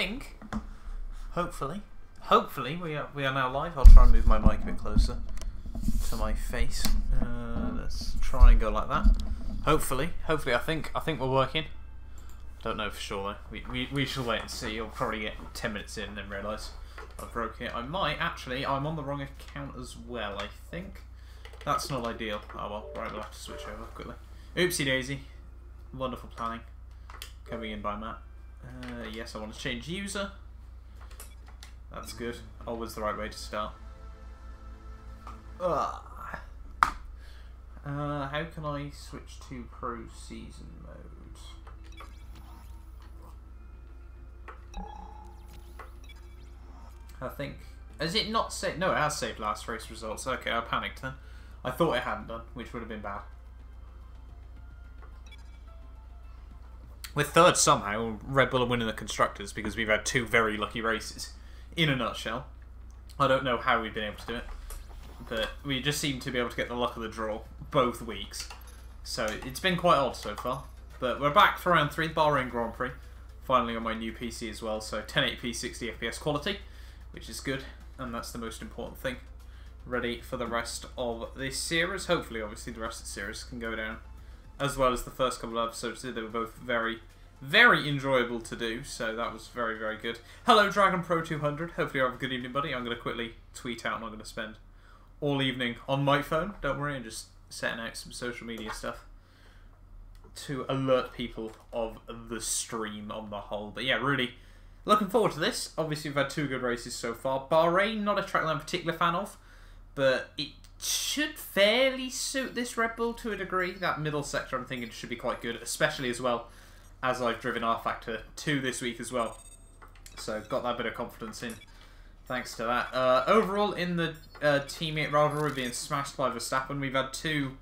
think, hopefully we are now live. I'll try and move my mic a bit closer to my face. Let's try and go like that. Hopefully, I think we're working. Don't know for sure though. We shall wait and see. You'll probably get 10 minutes in and then realise I've broken it. I might actually. I'm on the wrong account as well. I think that's not ideal. Oh well. Right, we'll have to switch over quickly. Oopsie daisy. Wonderful planning. Coming in by Matt. Yes, I want to change user. That's good. Always the right way to start. How can I switch to pro season mode? I think... Has it not saved? No, it has saved last race results. Okay, I panicked then. I thought it hadn't done, which would have been bad. We're third somehow. Red Bull are winning the Constructors because we've had two very lucky races. In a nutshell. I don't know how we've been able to do it. But we just seem to be able to get the luck of the draw both weeks. So it's been quite odd so far. But we're back for round 3, Bahrain Grand Prix. Finally on my new PC as well. So 1080p 60 FPS quality, which is good. And that's the most important thing. Ready for the rest of this series. Hopefully, obviously, the rest of the series can go down as well as the first couple of episodes did. They were both very, very enjoyable to do. So that was very, very good. Hello, Dragon Pro 200. Hopefully you have a good evening, buddy. I'm going to quickly tweet out and I'm going to spend all evening on my phone. Don't worry, I'm just setting out some social media stuff to alert people of the stream on the whole. But yeah, really looking forward to this. Obviously, we've had 2 good races so far. Bahrain, not a track that I'm a particular fan of, but it should fairly suit this Red Bull to a degree. That middle sector, I'm thinking, should be quite good, especially as well as I've driven R-Factor 2 this week as well. So, got that bit of confidence in thanks to that. Overall, in the teammate rivalry being smashed by Verstappen, we've had two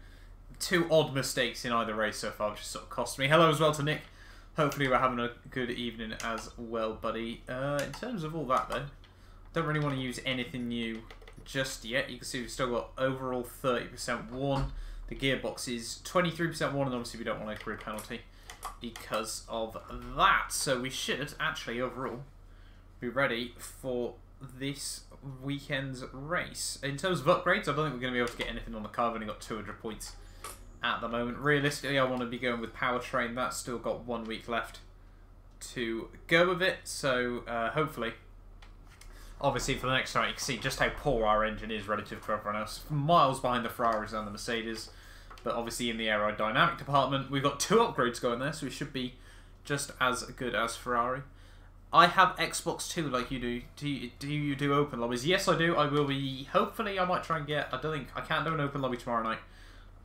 odd mistakes in either race so far, which has sort of cost me. Hello as well to Nick. Hopefully we're having a good evening as well, buddy. In terms of all that, though, don't really want to use anything new just yet. You can see we've still got overall 30% won. The gearbox is 23% won, and obviously we don't want a grid penalty because of that. So we should actually overall be ready for this weekend's race. In terms of upgrades, I don't think we're going to be able to get anything on the car. I've only got 200 points at the moment. Realistically, I want to be going with powertrain. That's still got 1 week left to go with it. So hopefully, obviously for the next time, you can see just how poor our engine is relative to everyone else. Miles behind the Ferraris and the Mercedes. But obviously in the aerodynamic department, we've got 2 upgrades going there, so we should be just as good as Ferrari. I have Xbox 2 like you do. Do you do open lobbies? Yes, I do. I will be. Hopefully, I might try and get. I don't think I can't do an open lobby tomorrow night.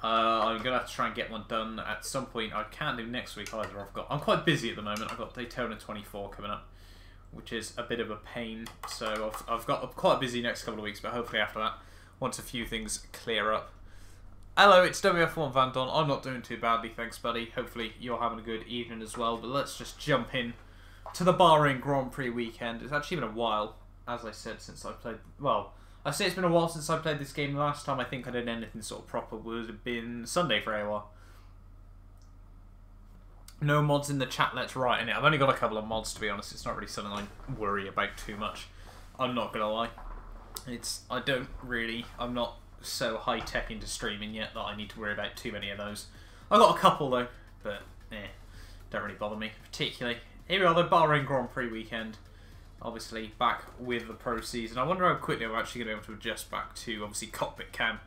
I'm gonna have to try and get one done at some point. I can't do next week either. I'm quite busy at the moment. I've got Daytona 24 coming up, which is a bit of a pain. So I'm quite busy next couple of weeks. But hopefully after that, once a few things clear up. Hello, it's WF1 Van Don. I'm not doing too badly, thanks, buddy. Hopefully you're having a good evening as well. But let's just jump in to the Bahrain Grand Prix weekend. It's actually been a while, as I said, since I played... Well, I say it's been a while since I played this game. Last time I think I did anything sort of proper would have been Sunday for a while. No mods in the chat, let's write in it. I've only got a couple of mods, to be honest. It's not really something I worry about too much. I'm not going to lie. I'm not so high-tech into streaming yet that I need to worry about too many of those. I've got a couple, though, but don't really bother me particularly. Here we are, the Bahrain Grand Prix weekend. Obviously, back with the Pro Season. I wonder how quickly I'm actually going to be able to adjust back to, obviously, cockpit cam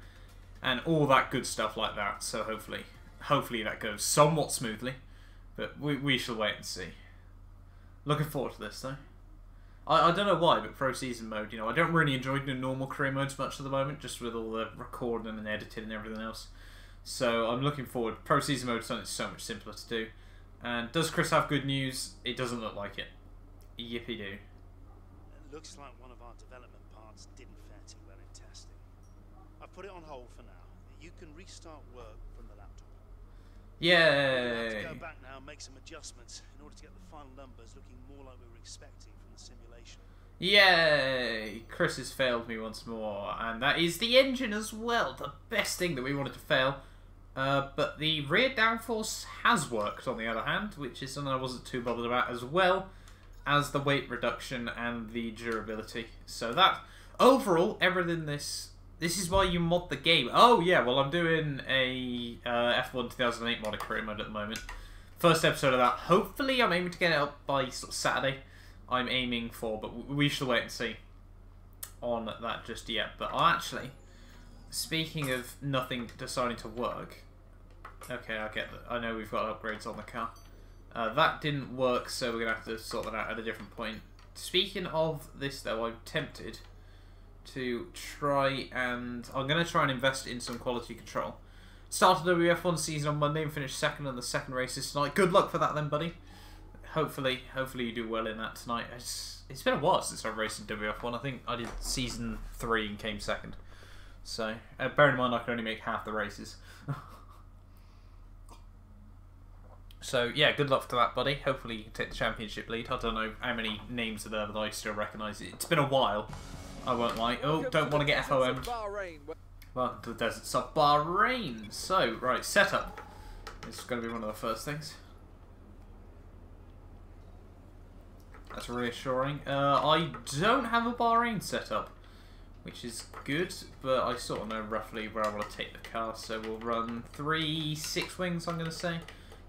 and all that good stuff like that. So hopefully that goes somewhat smoothly. But we shall wait and see. Looking forward to this, though. I don't know why, but Pro Season mode, I don't really enjoy doing normal career modes much at the moment, just with all the recording and editing and everything else. So I'm looking forward. Pro Season mode is something so much simpler to do. And does Chris have good news? It doesn't look like it. Yippee-doo. It looks like one of our development parts didn't fare too well in testing. I put it on hold for now. You can restart work from the laptop. Yay! We'll have to go back now and make some adjustments in order to get the final numbers looking more like we were expecting from the simulation. Yay! Chris has failed me once more, and that is the engine as well. The best thing that we wanted to fail. But the rear downforce has worked, on the other hand, which is something I wasn't too bothered about as well as the weight reduction and the durability. So that, overall, everything this is why you mod the game. Oh yeah, well I'm doing a F1 2008 modded career mode at the moment. First episode of that. Hopefully I'm aiming to get it up by sort of Saturday. I'm aiming for, but we shall wait and see on that just yet. But I'll actually, speaking of nothing deciding to work, okay, I get that. I know we've got upgrades on the car. That didn't work, so we're going to have to sort that out at a different point. Speaking of this, though, I'm tempted to try and... I'm going to try and invest in some quality control. Started the WF1 season on Monday and finished second on the second races tonight. Good luck for that then, buddy. Hopefully you do well in that tonight. It's been a while since I've raced in WF1. I think I did season 3 and came second. So, bear in mind I can only make half the races. So, yeah, good luck to that, buddy. Hopefully you can take the championship lead. I don't know how many names are there that I still recognise. It's been a while, I won't lie. Oh, don't want to get FOM. Welcome to the deserts of Bahrain. So, right, setup. It's going to be one of the first things. That's reassuring. I don't have a Bahrain setup, which is good, but I sort of know roughly where I want to take the car. So we'll run 3 6-wings, I'm going to say.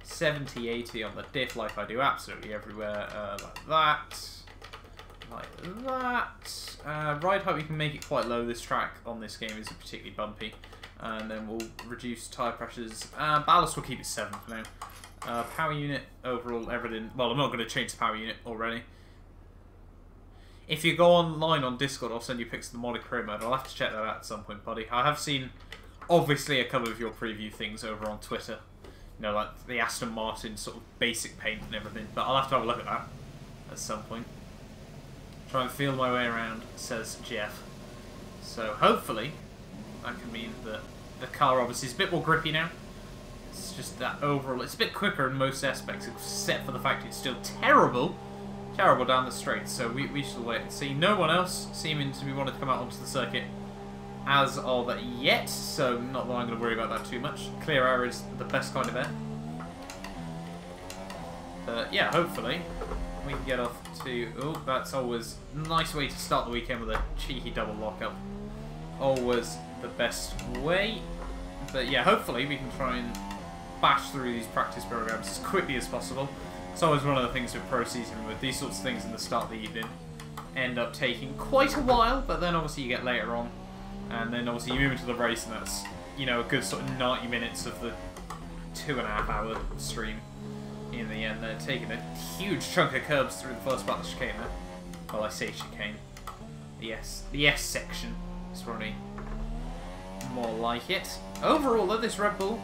70, 80 on the diff, like I do absolutely everywhere, like that, like that. Ride height, we can make it quite low. This track on this game isn't particularly bumpy, and then we'll reduce tyre pressures. Ballast, we'll keep it 7 for now. Power unit, overall, everything. Well, I'm not going to change the power unit already. If you go online on Discord, I'll send you pics of the modded career mode. I'll have to check that out at some point, buddy. I have seen, obviously, a couple of your preview things over on Twitter. You know, like the Aston Martin sort of basic paint and everything. But I'll have to have a look at that at some point. Try and feel my way around, says Jeff. So hopefully that can mean that the car obviously is a bit more grippy now. It's just that overall, it's a bit quicker in most aspects, except for the fact it's still terrible down the straight. So we shall wait and see. No one else seeming to be wanting to come out onto the circuit as of yet, so not that I'm going to worry about that too much. Clear air is the best kind of air. But yeah, hopefully we can get off to... Oh, that's always a nice way to start the weekend with a cheeky double lockup. Always the best way. But yeah, hopefully we can try and bash through these practice programs as quickly as possible. It's always one of the things with pro season, with these sorts of things in the start of the evening end up taking quite a while, but then obviously you get later on. And then obviously you move into the race, and that's, you know, a good sort of 90 minutes of the 2.5 hour stream in the end. They're taking a huge chunk of curbs through the first part of the chicane there. Well, I say chicane. The S section is probably more like it. Overall, though, this Red Bull,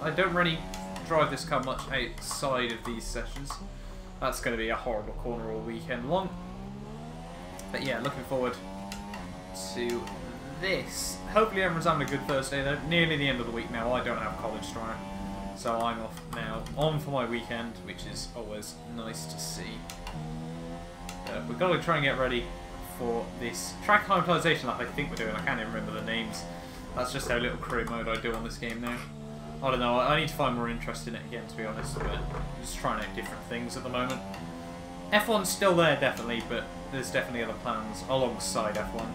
I don't really drive this car much outside of these sessions. That's going to be a horrible corner all weekend long. But yeah, looking forward to this. Hopefully everyone's having a good Thursday though. Nearly the end of the week now. I don't have college tomorrow, so I'm off now, on for my weekend, which is always nice to see. We've got to try and get ready for this track acclimatization that I think we're doing. I can't even remember the names. That's just how little career mode I do on this game now. I don't know, I need to find more interest in it again, to be honest, but I'm just trying out different things at the moment. F1's still there, definitely, but there's definitely other plans alongside F1.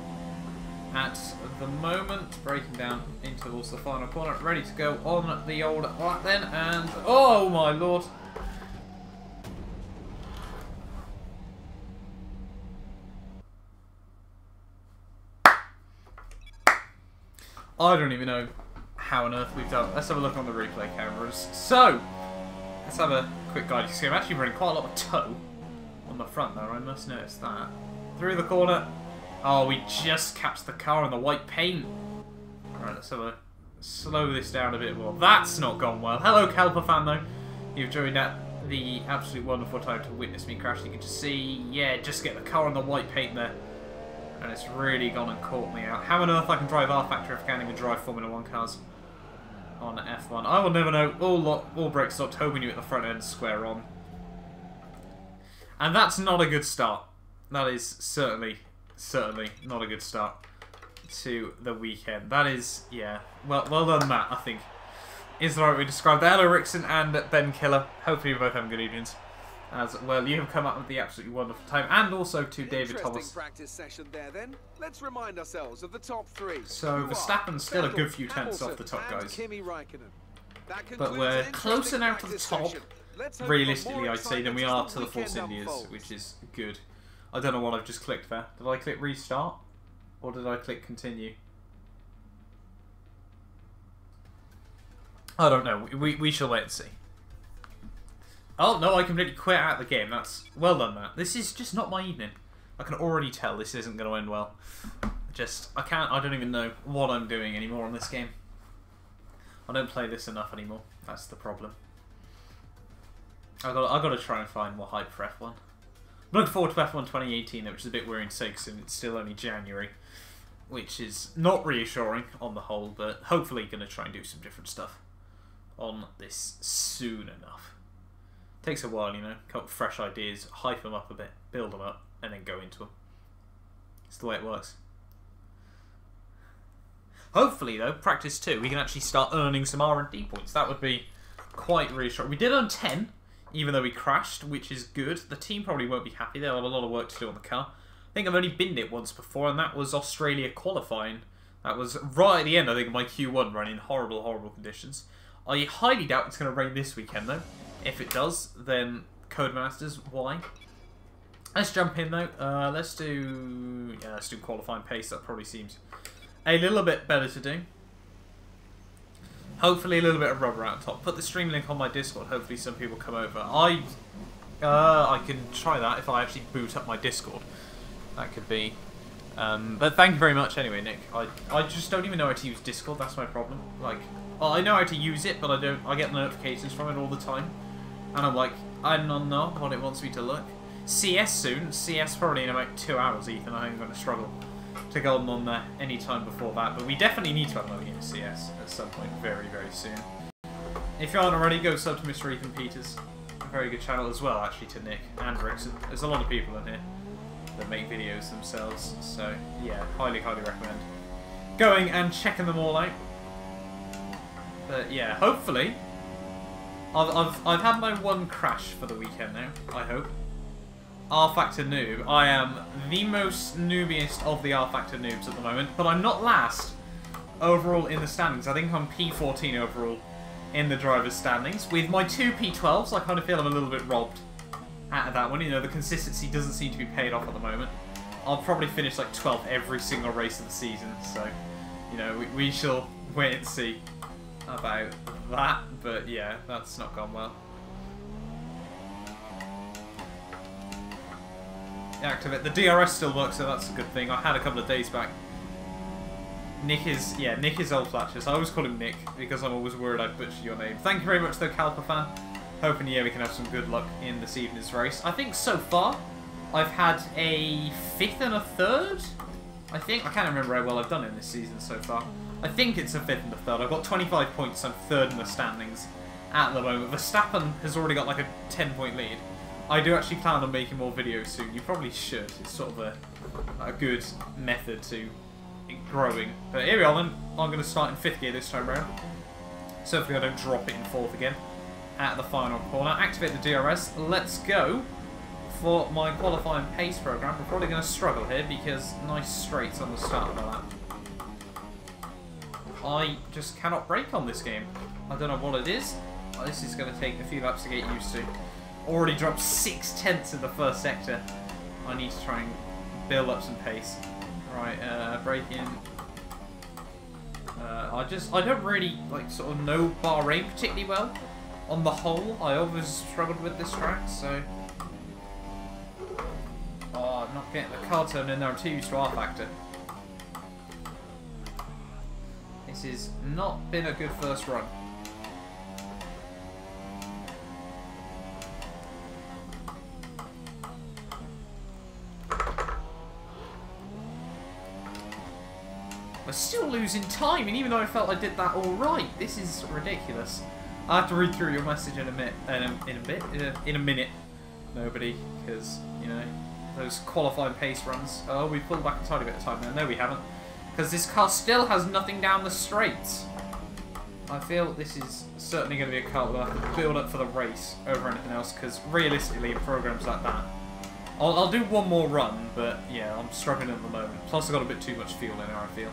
At the moment, breaking down into towards the final corner, ready to go on the old lap then, and oh my lord! I don't even know how on earth we've done. Let's have a look on the replay cameras. So, let's have a quick guide. You see I'm actually running quite a lot of toe on the front there, I must notice that. Through the corner. Oh, we just capped the car on the white paint. Alright, let's have a slow this down a bit more. That's not gone well. Hello, Kelper fan, though. You've joined at the absolute wonderful time to witness me crash. You can just see, yeah, just get the car on the white paint there. And it's really gone and caught me out. How on earth I can drive R Factor if I can't even drive Formula 1 cars on F1? I will never know. All brakes stopped, hoping you at the front end square on. And that's not a good start. That is certainly not a good start to the weekend. That is, yeah, well done, Matt, I think is the right way to describe that. Hello, Rickson and Ben Killer. Hopefully you both having good evenings. as well. You have come up with the absolutely wonderful time, and also to David Thomas. Practice session there, then. Let's remind ourselves of the top three. So Verstappen's still a good few tenths off the top guys, but we're closer now to the top, realistically I'd say, than we are to the Force Indias, which is good. I don't know what I've just clicked there. Did I click restart? Or did I click continue? I don't know. We shall wait and see. Oh, no, I completely quit out of the game. That's... Well done, Matt. This is just not my evening. I can already tell this isn't going to end well. I don't even know what I'm doing anymore on this game. I don't play this enough anymore. That's the problem. I've got to try and find more hype for F1. I'm looking forward to F1 2018, though, which is a bit worrying to say because it's still only January. Which is not reassuring on the whole, but hopefully going to try and do some different stuff on this soon enough. Takes a while, you know, come up with fresh ideas, hype them up a bit, build them up, and then go into them. It's the way it works. Hopefully, though, practice 2, we can actually start earning some R&D points. That would be quite reassuring. We did earn 10, even though we crashed, which is good. The team probably won't be happy. They'll have a lot of work to do on the car. I think I've only binned it once before, and that was Australia qualifying. That was right at the end, I think, of my Q1 run in horrible, horrible conditions. I highly doubt it's going to rain this weekend, though. If it does, then Codemasters, why? Let's jump in, though. Let's do qualifying pace. That probably seems a little bit better to do. Hopefully a little bit of rubber out top. Put the stream link on my Discord. Hopefully some people come over. I can try that if I actually boot up my Discord. That could be. But thank you very much anyway, Nick. I just don't even know how to use Discord. That's my problem. Like, well, I know how to use it, but I don't. I get notifications from it all the time, and I'm like, I don't know what it wants me to look. CS soon. CS probably in about 2 hours, Ethan. I think I'm going to struggle to go on there any time before that. But we definitely need to upload into CS at some point very, very soon. If you aren't already, go sub to Mr. Ethan Peters. A very good channel as well, actually, to Nick and Rickson. There's a lot of people in here that make videos themselves. So, yeah, highly, highly recommend going and checking them all out. But, yeah, hopefully, I've had my one crash for the weekend now, I hope. R-Factor noob. I am the most noobiest of the R-Factor noobs at the moment, but I'm not last overall in the standings. I think I'm P14 overall in the driver's standings. With my 2 P12s, I kind of feel I'm a little bit robbed out of that one. You know, the consistency doesn't seem to be paid off at the moment. I'll probably finish like 12th every single race of the season, so, you know, we shall wait and see about that. But yeah, that's not gone well. Activate the DRS still works, so that's a good thing. I had a couple of days back. Nick is old Flatcher, so I always call him Nick because I'm always worried I'd butcher your name. Thank you very much though, Calpa fan. Hoping, yeah, we can have some good luck in this evening's race. I think so far I've had a 5th and a 3rd. I can't remember how well I've done in this season so far. I think it's a 5th and a 3rd. I've got 25 points, so I'm 3rd in the standings at the moment. Verstappen has already got like a 10-point lead. I do actually plan on making more videos soon. You probably should. It's sort of a good method to growing. But here we are then. I'm going to start in 5th gear this time round. So hopefully I don't drop it in 4th again at the final corner. Activate the DRS. Let's go for my qualifying pace program. We're probably going to struggle here because nice straights on the start of the lap. I just cannot brake on this game. I don't know what it is. This is going to take a few laps to get used to. Already dropped 6/10 in the first sector. I need to try and build up some pace. Right, brake in. I don't really like sort of know Bahrain particularly well. On the whole, I always struggled with this track, so. Oh, I'm not getting the car turn in there. I'm too used to R-Factor. This has not been a good first run. I'm still losing time, and even though I felt I did that all right, this is ridiculous. I have to read through your message in a minute, nobody, because you know those qualifying pace runs. Oh, we pulled back a tiny bit of time there. No, we haven't, because this car still has nothing down the straights. I feel this is certainly going to be a car that I have to build up for the race over anything else, because realistically, in programs like that, I'll do one more run, but yeah, I'm struggling at the moment. Plus, I've got a bit too much fuel in there, I feel.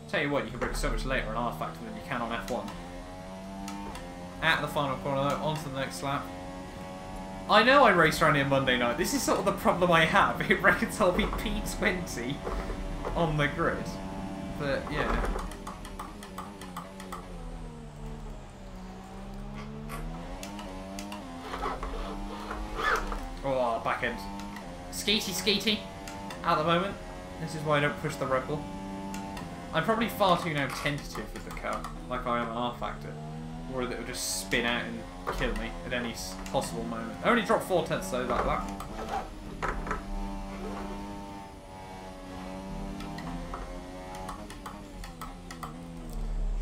Tell you what, you can brake so much later on R Factor than you can on F1. At the final corner, though, onto the next lap. I know I raced around here Monday night. This is sort of the problem I have. It reckons I'll be P20 on the grid. But, yeah. Oh, back end. Skeety. At the moment. This is why I don't push the Red Bull. I'm probably far too now tentative with the car, like I am at R Factor. Or that it would just spin out and kill me at any possible moment. I only dropped 4/10 though, like that.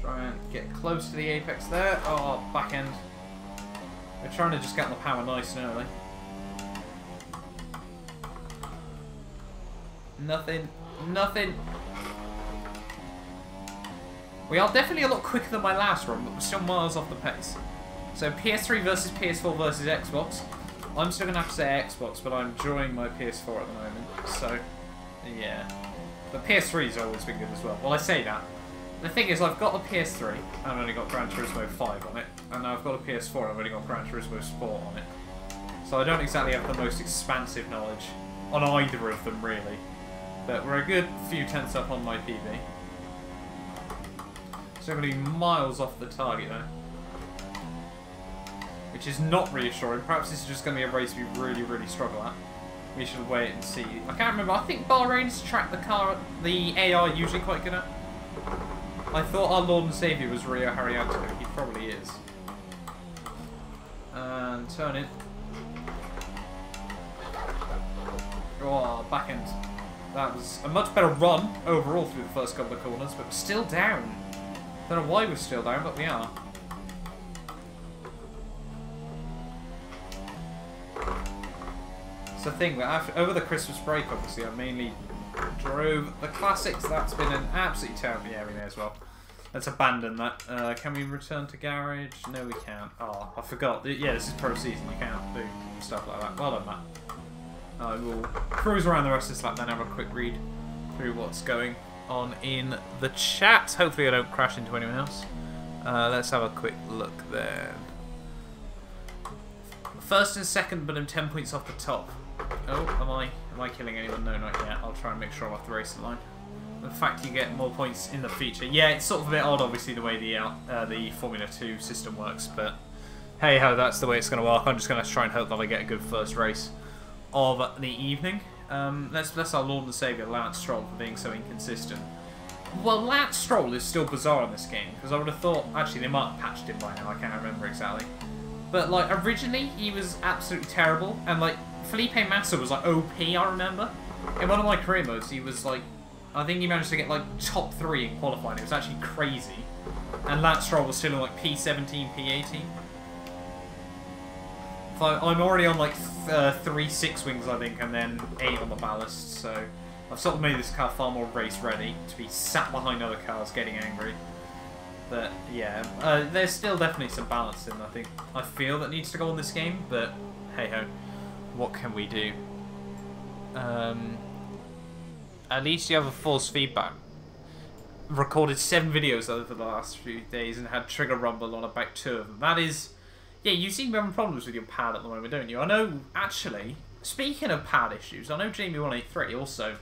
Try and get close to the apex there. Oh, back end. We're trying to just get on the power nice and early. Nothing. We are definitely a lot quicker than my last run, but we're still miles off the pace. So PS3 versus PS4 versus Xbox. I'm still going to have to say Xbox, but I'm enjoying my PS4 at the moment. So, yeah. The PS3's always been good as well. Well, I say that. The thing is, I've got the PS3, and I've only got Gran Turismo 5 on it. And now I've got a PS4, and I've only got Gran Turismo Sport on it. So I don't exactly have the most expansive knowledge on either of them, really. But we're a good few tenths up on my PB. So I'm going to be miles off the target though. Which is not reassuring. Perhaps this is just going to be a race we really struggle at. We should wait and see. I can't remember. I think Bahrain's track the AI usually quite good at. I thought our Lord and Saviour was Rio Haryanto. He probably is. And turn it. Oh, back end. That was a much better run overall through the first couple of corners, but we're still down. Don't know why we're still down, but we are. It's the thing that over the Christmas break, obviously, I mainly drove the classics. That's been an absolute terrible. Yeah, we may as well. Let's abandon that. Can we return to garage? No, we can't. Oh, I forgot. Yeah, this is pro season. You can't do stuff like that. Well done, Matt. I will cruise around the rest of this lap, then have a quick read through what's going on in the chat. Hopefully I don't crash into anyone else. Let's have a quick look then. First and second, but I'm 10 points off the top. Oh, am I killing anyone? No, not yet. I'll try and make sure I'm off the racing line. The fact you get more points in the feature. Yeah, it's sort of a bit odd, obviously, the way the Formula 2 system works, but hey ho, that's the way it's going to work. I'm just going to try and hope that I get a good first race of the evening. Let's bless our Lord and Saviour, Lance Stroll, for being so inconsistent. Well, Lance Stroll is still bizarre in this game, because I would have thought, actually they might have patched him by now, I can't remember exactly. But like, originally he was absolutely terrible, and like, Felipe Massa was like OP, I remember. In one of my career modes, he was like, I think he managed to get like top 3 in qualifying, it was actually crazy. And Lance Stroll was still in like P17, P18. So I'm already on like 3 6-wings, I think, and then 8 on the ballast, so I've sort of made this car far more race ready to be sat behind other cars getting angry. But yeah, there's still definitely some balance in, I think. I feel that needs to go on this game, but hey ho, what can we do? At least you have a force feedback. Recorded 7 videos over the last few days and had trigger rumble on about 2 of them. That is... Yeah, you seem to be having problems with your pad at the moment, don't you? I know, actually, speaking of pad issues, I know Jamie183 also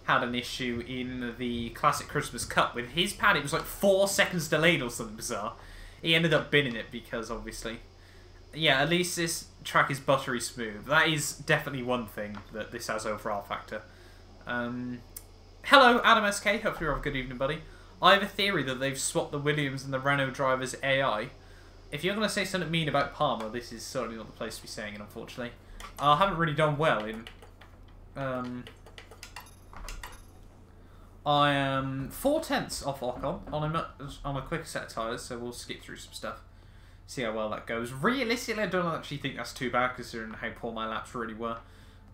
had an issue in the Classic Christmas Cup with his pad. It was like 4 seconds delayed or something bizarre. He ended up binning it because, obviously... Yeah, at least this track is buttery smooth. That is definitely one thing that this has over R Factor. Hello, Adam SK. Hopefully you're having a good evening, buddy. I have a theory that they've swapped the Williams and the Renault drivers' AI. If you're going to say something mean about Palmer, this is certainly not the place to be saying it, unfortunately. I haven't really done well in... I am 4/10 off Ocon on a quick set of tyres, so we'll skip through some stuff. See how well that goes. Realistically, I don't actually think that's too bad, considering how poor my laps really were.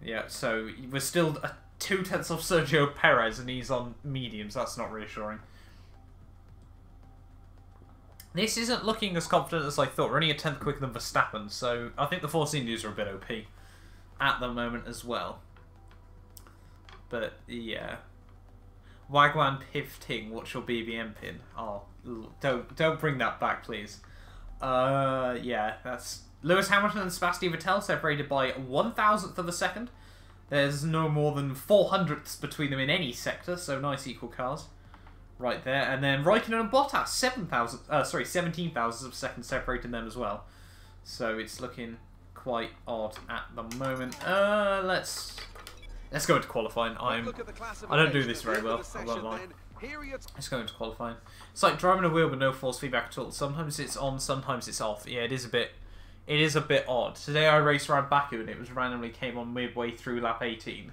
Yeah, so we're still 2/10 off Sergio Perez, and he's on mediums. That's not reassuring. This isn't looking as confident as I thought. We're only a tenth quicker than Verstappen, so I think the Force Indians are a bit OP at the moment as well. But yeah, Wagwan Pifting, what's your BBM pin? Oh, don't bring that back, please. Yeah, that's Lewis Hamilton and Sebastian Vettel separated by 1,000th of a second. There's no more than 400ths between them in any sector, so nice equal cars. Right there, and then Raikkonen and Bottas, 17,000 of a second separating them as well. So it's looking quite odd at the moment. Let's go into qualifying. I don't do this very well, I won't lie. Let's go into qualifying. It's like driving a wheel with no force feedback at all. Sometimes it's on, sometimes it's off. Yeah, it is a bit odd. Today I raced around Baku and it was randomly came on midway through lap 18.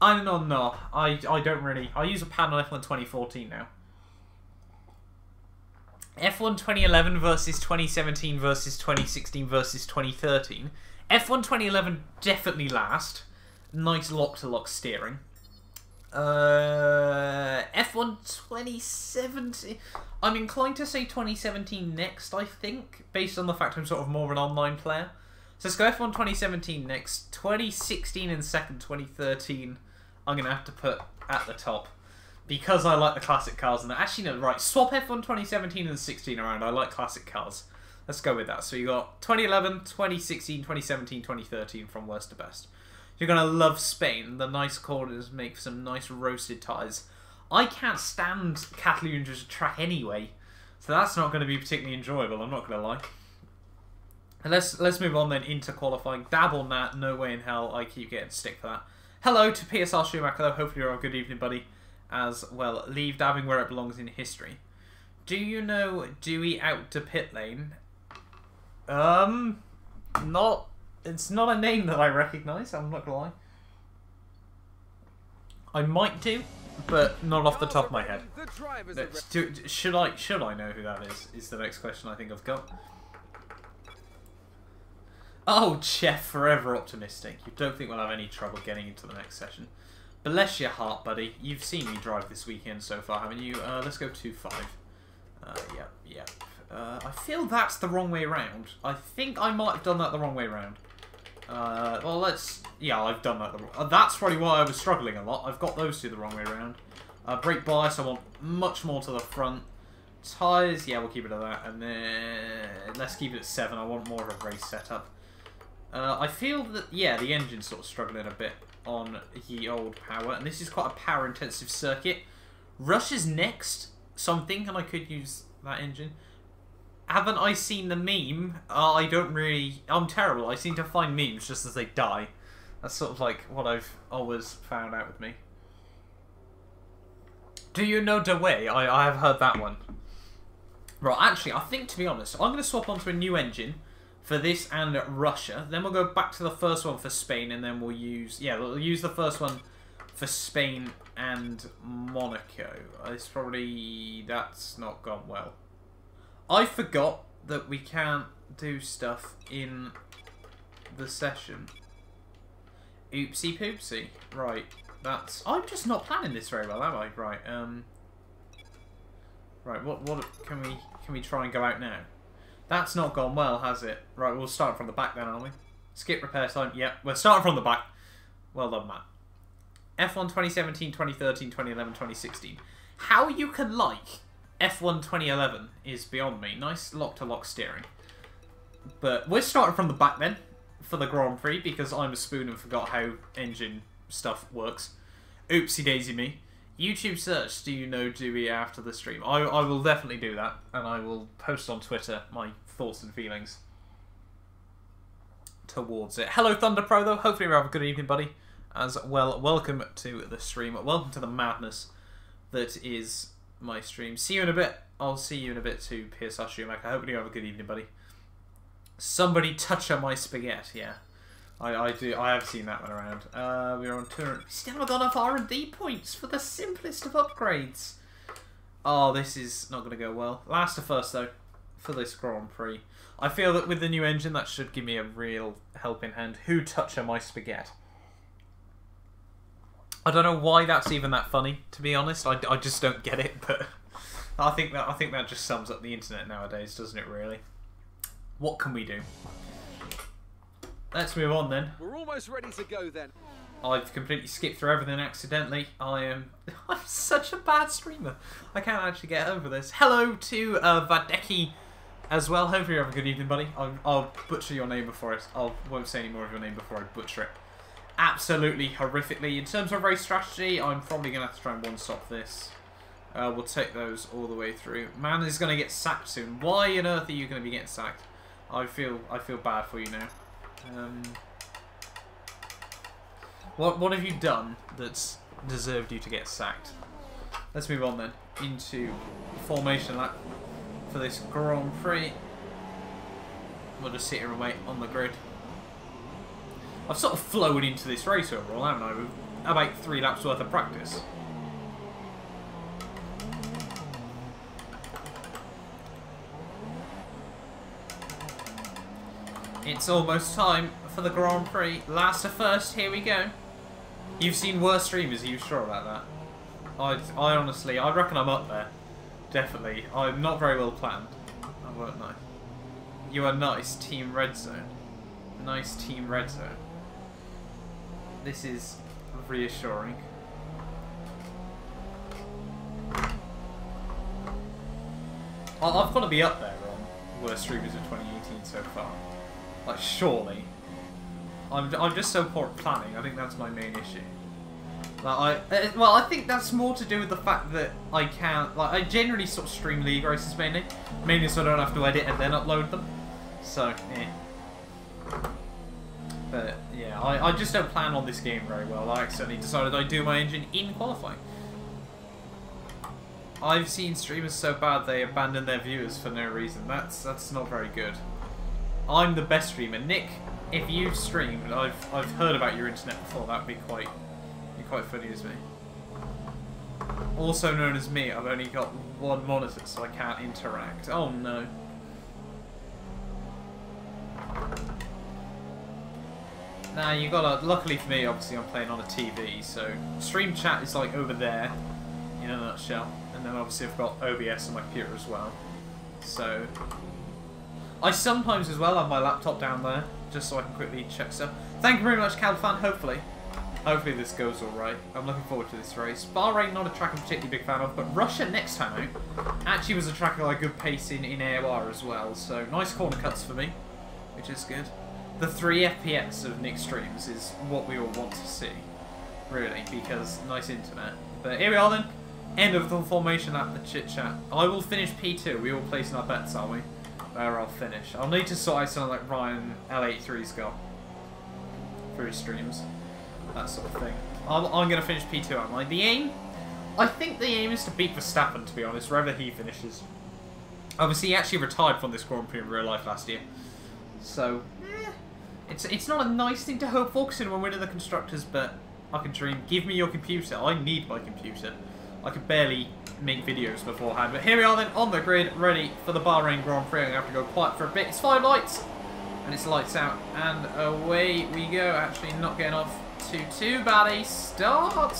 I don't know. I don't really. I use a pad on F1 2014 now. F1 2011 versus 2017 versus 2016 versus 2013. F1 2011 definitely last. Nice lock-to-lock steering. F1 2017... I'm inclined to say 2017 next, I think, based on the fact I'm sort of more of an online player. So let's go F1 2017 next. 2016 in second, 2013 I'm going to have to put at the top. Because I like the classic cars. And actually, no, right. Swap F1 2017 and 16 around. I like classic cars. Let's go with that. So you got 2011, 2016, 2017, 2013 from worst to best. You're going to love Spain. The nice corners make for some nice roasted tyres. I can't stand Catalonia as a track anyway. So that's not going to be particularly enjoyable. I'm not going to lie. And let's move on then into qualifying. Dab on that. No way in hell I keep getting stick for that. Hello to PSR Schumacher, though. Hopefully you're all good evening, buddy. As well, leave dabbing where it belongs in history. Do you know Dewey out to pit lane? Not. It's not a name that I recognise. I'm not gonna lie. I might do, but not off the top of my head. Should I know who that is? Is the next question I think I've got. Oh, Jeff, forever optimistic. You don't think we'll have any trouble getting into the next session. Bless your heart, buddy. You've seen me drive this weekend so far, haven't you? Let's go 2-5. Yep. I feel that's the wrong way around. I think I might have done that the wrong way around. Well, let's... Yeah, I've done that. That's probably why I was struggling a lot. I've got those two the wrong way around. Brake bias, I want much more to the front. Tyres, yeah, we'll keep it at that. And then let's keep it at 7. I want more of a race setup. I feel that, yeah, the engine's sort of struggling a bit on ye old power. And this is quite a power-intensive circuit. Rush is next, so I'm thinking I could use that engine. Haven't I seen the meme? I don't really... I'm terrible. I seem to find memes just as they die. That's sort of like what I've always found out with me. Do you know Dewey? I have heard that one. Right, actually, I think, to be honest, I'm going to swap onto a new engine for this and Russia. Then we'll go back to the first one for Spain, and then we'll use... Yeah, we'll use the first one for Spain and Monaco. It's probably... That's not gone well. I forgot that we can't do stuff in the session. Oopsie poopsie. Right, that's... I'm just not planning this very well, am I? Right, Right, what can we try and go out now? That's not gone well, has it? Right, we'll start from the back then, aren't we? Skip repair time. Yep, we're starting from the back. Well done, Matt. F1 2017, 2013, 2011, 2016. How you can like F1 2011 is beyond me. Nice lock-to-lock steering. But we're starting from the back then for the Grand Prix because I'm a spoon and forgot how engine stuff works. Oopsie daisy me. YouTube search, do you know Dewey after the stream? I will definitely do that, and I will post on Twitter my thoughts and feelings towards it. Hello Thunder Pro though, hopefully you have a good evening, buddy. As well, welcome to the stream. Welcome to the madness that is my stream. See you in a bit. I'll see you in a bit too, PSR Schumacher. Hopefully you have a good evening, buddy. Somebody touch on my spaghetti, yeah. I do. I have seen that one around. We're on 200. Still not got enough R&D points for the simplest of upgrades. Oh, this is not going to go well. Last to first, though, for this Grand Prix. I feel that with the new engine, that should give me a real helping hand. Who touch on my spaghetti? I don't know why that's even that funny, to be honest. I just don't get it, but I think that just sums up the internet nowadays, doesn't it? Really. What can we do? Let's move on then. We're almost ready to go then. I've completely skipped through everything accidentally. I'm such a bad streamer. I can't actually get over this. Hello to Vadeki as well. Hopefully you have a good evening, buddy. I'll butcher your name before won't say any more of your name before I butcher it. Absolutely horrifically. In terms of race strategy, I'm probably going to have to try and one-stop this. We'll take those all the way through. Man is going to get sacked soon. Why on earth are you going to be getting sacked? I feel bad for you now. What have you done that's deserved you to get sacked? Let's move on then into formation lap for this Grand Prix. We'll just sit here and wait on the grid. I've sort of flown into this race overall, haven't I? With about 3 laps worth of practice. It's almost time for the Grand Prix. Last to first, here we go. You've seen worse streamers, are you sure about that? I honestly, I reckon I'm up there. Definitely. I'm not very well planned. I won't lie. You are nice, Team Red Zone. Nice, Team Red Zone. This is reassuring. I've got to be up there on worst streamers of 2018 so far. Like, surely. I'm just so poor at planning. I think that's my main issue. Like, well, I think that's more to do with the fact that I can't. Like, I generally sort of stream league races mainly so I don't have to edit and then upload them. So, But yeah, I just don't plan on this game very well. I accidentally decided I'd do my engine in qualifying. I've seen streamers so bad they abandon their viewers for no reason. That's not very good. I'm the best streamer. Nick, if you've streamed, I've heard about your internet before. That'd be quite funny as me. Also known as me, I've only got 1 monitor, so I can't interact. Oh no. Nah, you gotta. Luckily for me, obviously, I'm playing on a TV, so stream chat is like over there, in a nutshell. And then obviously I've got OBS on my computer as well. So I sometimes as well have my laptop down there, just so I can quickly check stuff. Thank you very much, Calfan. Hopefully this goes alright. I'm looking forward to this race. Bahrain, not a track I'm particularly big fan of, but Russia next time out actually was a track I got a good pace in AOR as well. So nice corner cuts for me, which is good. The 3 FPS of Nick streams is what we all want to see, really, because nice internet. But here we are then. End of the formation lap, the chit chat. I will finish P2. We all placing our bets, are we? Where I'll finish. I'll need to sort out something like Ryan L83's got for his streams. That sort of thing. I'm going to finish P2, am I? The aim? I think the aim is to beat Verstappen, to be honest, wherever he finishes. Obviously, he actually retired from this Grand Prix in real life last year. So, it's not a nice thing to hope for, considering we're winning the Constructors, but I can dream. Give me your computer. I need my computer. I could barely make videos beforehand. But here we are then, on the grid, ready for the Bahrain Grand Prix. I'm going to have to go quiet for a bit. It's 5 lights, and it's lights out. And away we go. Actually, not getting off too bad a start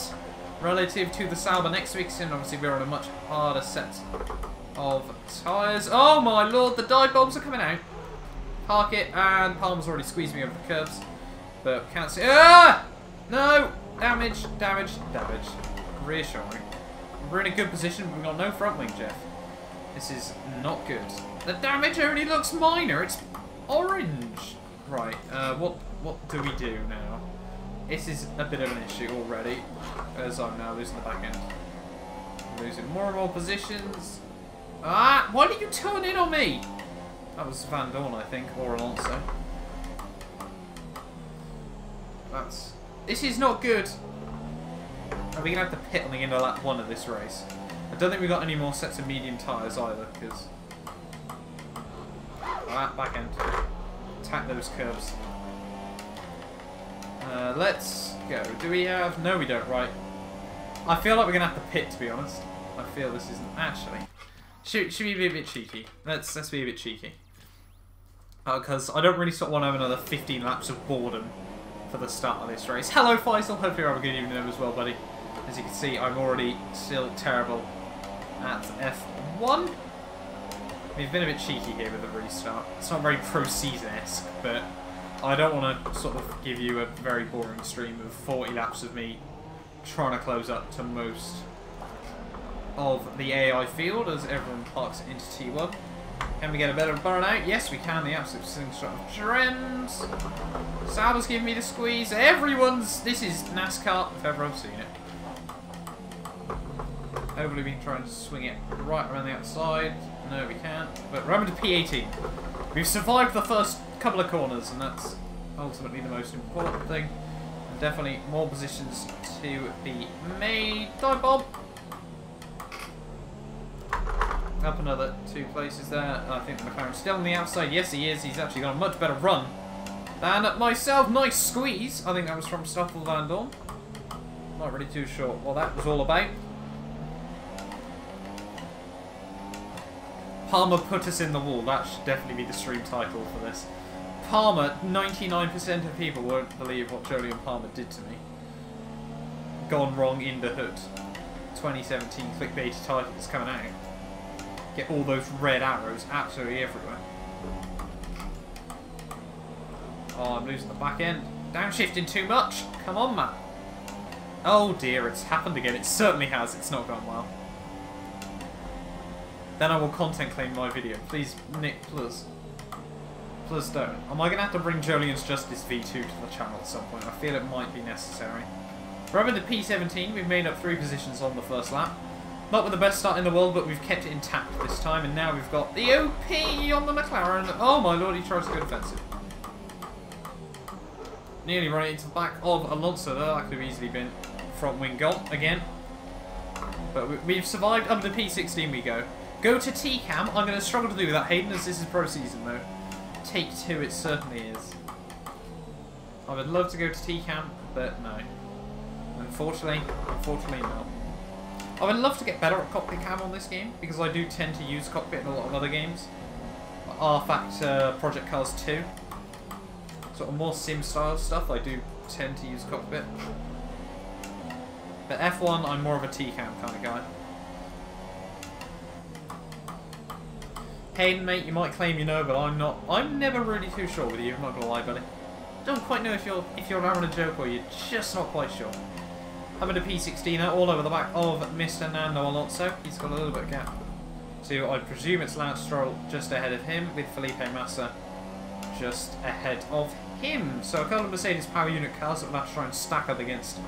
relative to the Sauber next week. And obviously, we're on a much harder set of tyres. Oh my lord, the dive bombs are coming out. Park it, and Palmer's already squeezed me over the curves. But can't see. Ah! No! Damage. Reassuring. We're in a good position, but we've got no front wing, Jeff. This is not good. The damage only looks minor. It's orange. Right, what do we do now? This is a bit of an issue already, as I'm now losing the back end. Losing more and more positions. Ah! Why did you turn in on me? That was Van Dorn, I think, or Alonso. This is not good. Are we going to have to pit on the end of lap 1 of this race? I don't think we've got any more sets of medium tyres either, because... back end. Attack those curves. Let's go. Do we have... No, we don't. Right. I feel like we're going to have to pit, to be honest. I feel this isn't... Actually. Should we be a bit cheeky? Let's be a bit cheeky. Because I don't really sort of want to have another 15 laps of boredom for the start of this race. Hello, Faisal. Hopefully you're having a good evening as well, buddy. As you can see, I'm already still terrible at at F1. We've been a bit cheeky here with the restart. It's not very pro-season-esque, but I don't want to sort of give you a very boring stream of 40 laps of me trying to close up to most of the AI field as everyone parks into T1. Can we get a better burnout? Yes, we can. The absolute slingshot of trends. Sauber's giving me the squeeze. This is NASCAR, if ever I've seen it. Hopefully we can try and swing it right around the outside. No, we can't. But remember to P18. We've survived the first couple of corners, and that's ultimately the most important thing. And definitely more positions to be made. Dive bomb! Up another 2 places there. I think the McLaren's still on the outside. Yes, he is. He's actually got a much better run than myself. Nice squeeze. I think that was from Stoffel Van Dorn. Not really too sure what that was all about. Palmer put us in the wall. That should definitely be the stream title for this. Palmer, 99% of people won't believe what Jolyon Palmer did to me. Gone wrong in the hood. 2017 clickbaity titles coming out. Get all those red arrows absolutely everywhere. Oh, I'm losing the back end. Downshifting too much. Come on, man. Oh dear, it's happened again. It certainly has. It's not gone well. Then I will content claim my video. Please, Nick, please. Please don't. Am I going to have to bring Jolyon's Justice V2 to the channel at some point? I feel it might be necessary. Remember the P17, we've made up 3 positions on the first lap. Not with the best start in the world, but we've kept it intact this time, and now we've got the OP on the McLaren. Oh my lord, he tries to go defensive. Nearly running into the back of Alonso there. That could have easily been front wing gone again. But we've survived. Up to P16 we go. Go to T-Cam. I'm going to struggle to do that, Hayden, as this is pro season mode. Take 2 it certainly is. I would love to go to T-Cam, but no. Unfortunately no. I would love to get better at cockpit cam on this game, because I do tend to use cockpit in a lot of other games. R-Factor, Project Cars 2. Sort of more sim-style stuff, I do tend to use cockpit. But F1, I'm more of a T-Cam kind of guy. Hayden, mate, you might claim you know, but I'm not. I'm never really too sure with you, I'm not gonna lie, buddy. Don't quite know if you're having a joke or you're just not quite sure. Having a P16 all over the back of Mr. Nando Alonso. He's got a little bit of gap. So I presume it's Lance Stroll just ahead of him, with Felipe Massa just ahead of him. So a couple of Mercedes power unit cars that we'll have to try and stack up against,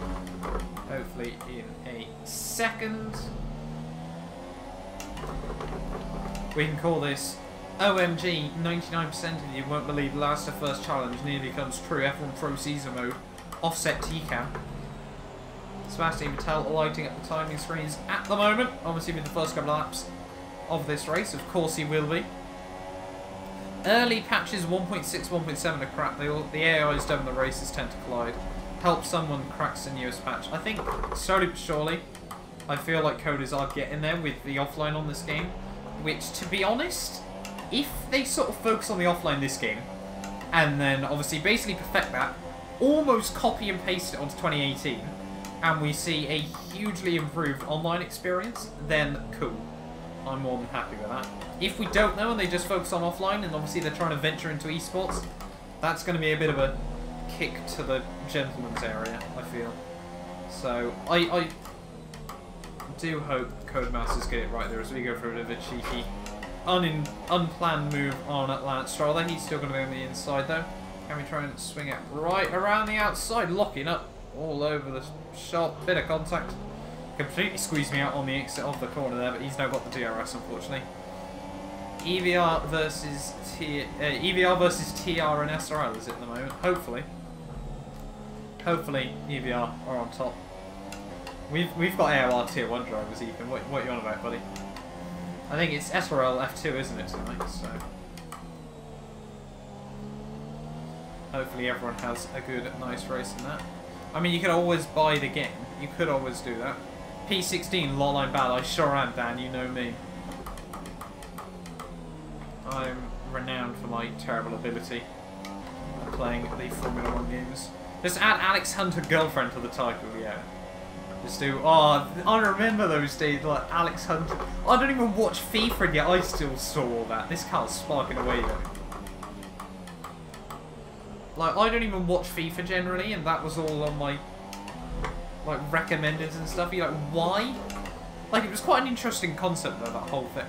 hopefully in a second. We can call this OMG. 99% of you won't believe last to first challenge nearly comes true. F1 Pro Season mode. Offset T-Cam. Sebastian Vettel lighting up the timing screens at the moment. Obviously with the first couple of laps of this race. Of course he will be. Early patches 1.6, 1.7 are crap. The AIs done the races tend to collide. Help someone cracks the newest patch. I think slowly but surely, I feel like coders are getting there with the offline on this game. Which, to be honest, if they sort of focus on the offline this game, and then obviously basically perfect that, almost copy and paste it onto 2018, and we see a hugely improved online experience, then cool. I'm more than happy with that. If we don't know and they just focus on offline, and obviously they're trying to venture into esports, that's going to be a bit of a kick to the gentleman's area, I feel. So, I do hope Codemasters get it right there as we go for a bit of a cheeky, unplanned move on at Lance Stroll. He's still going to be on the inside though. Can we try and swing it right around the outside, locking up all over the shot, bit of contact. Completely squeezed me out on the exit of the corner there, but he's now got the DRS unfortunately. EVR versus TR and SRL is it at the moment? Hopefully EVR are on top. We've got AOR Tier 1 drivers, Ethan. What are you on about, buddy? I think it's SRL F2, isn't it, tonight? So hopefully everyone has a good, nice race in that. I mean, you could always buy the game. You could always do that. P16, lol, I'm bad. I sure am, Dan. You know me. I'm renowned for my terrible ability at playing the Formula 1 games. Just add Alex Hunter girlfriend to the title, yeah. Just do, oh, I remember those days, like Alex Hunter. I don't even watch FIFA yet, I still saw all that. This car's sparking away though. Like, I don't even watch FIFA generally, and that was all on my, like, recommended and stuff. You're like, why? Like, it was quite an interesting concept though, that whole thing.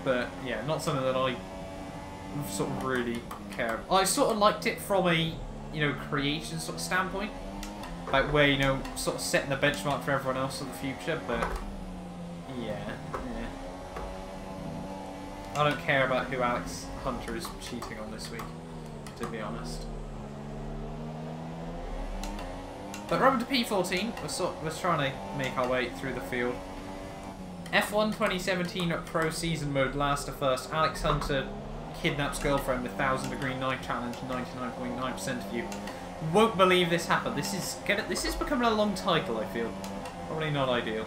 But, yeah, not something that I sort of really care about. I sort of liked it from a, you know, creation sort of standpoint. Like, where, you know, sort of setting the benchmark for everyone else in the future, but yeah. I don't care about who Alex Hunter is cheating on this week, to be honest. But we're up to P14, we're trying to make our way through the field. F1 2017 Pro Season Mode, last to first. Alex Hunter kidnaps girlfriend with 1000 degree knife challenge, 99.9% of you won't believe this happened. This is becoming a long title, I feel. Probably not ideal.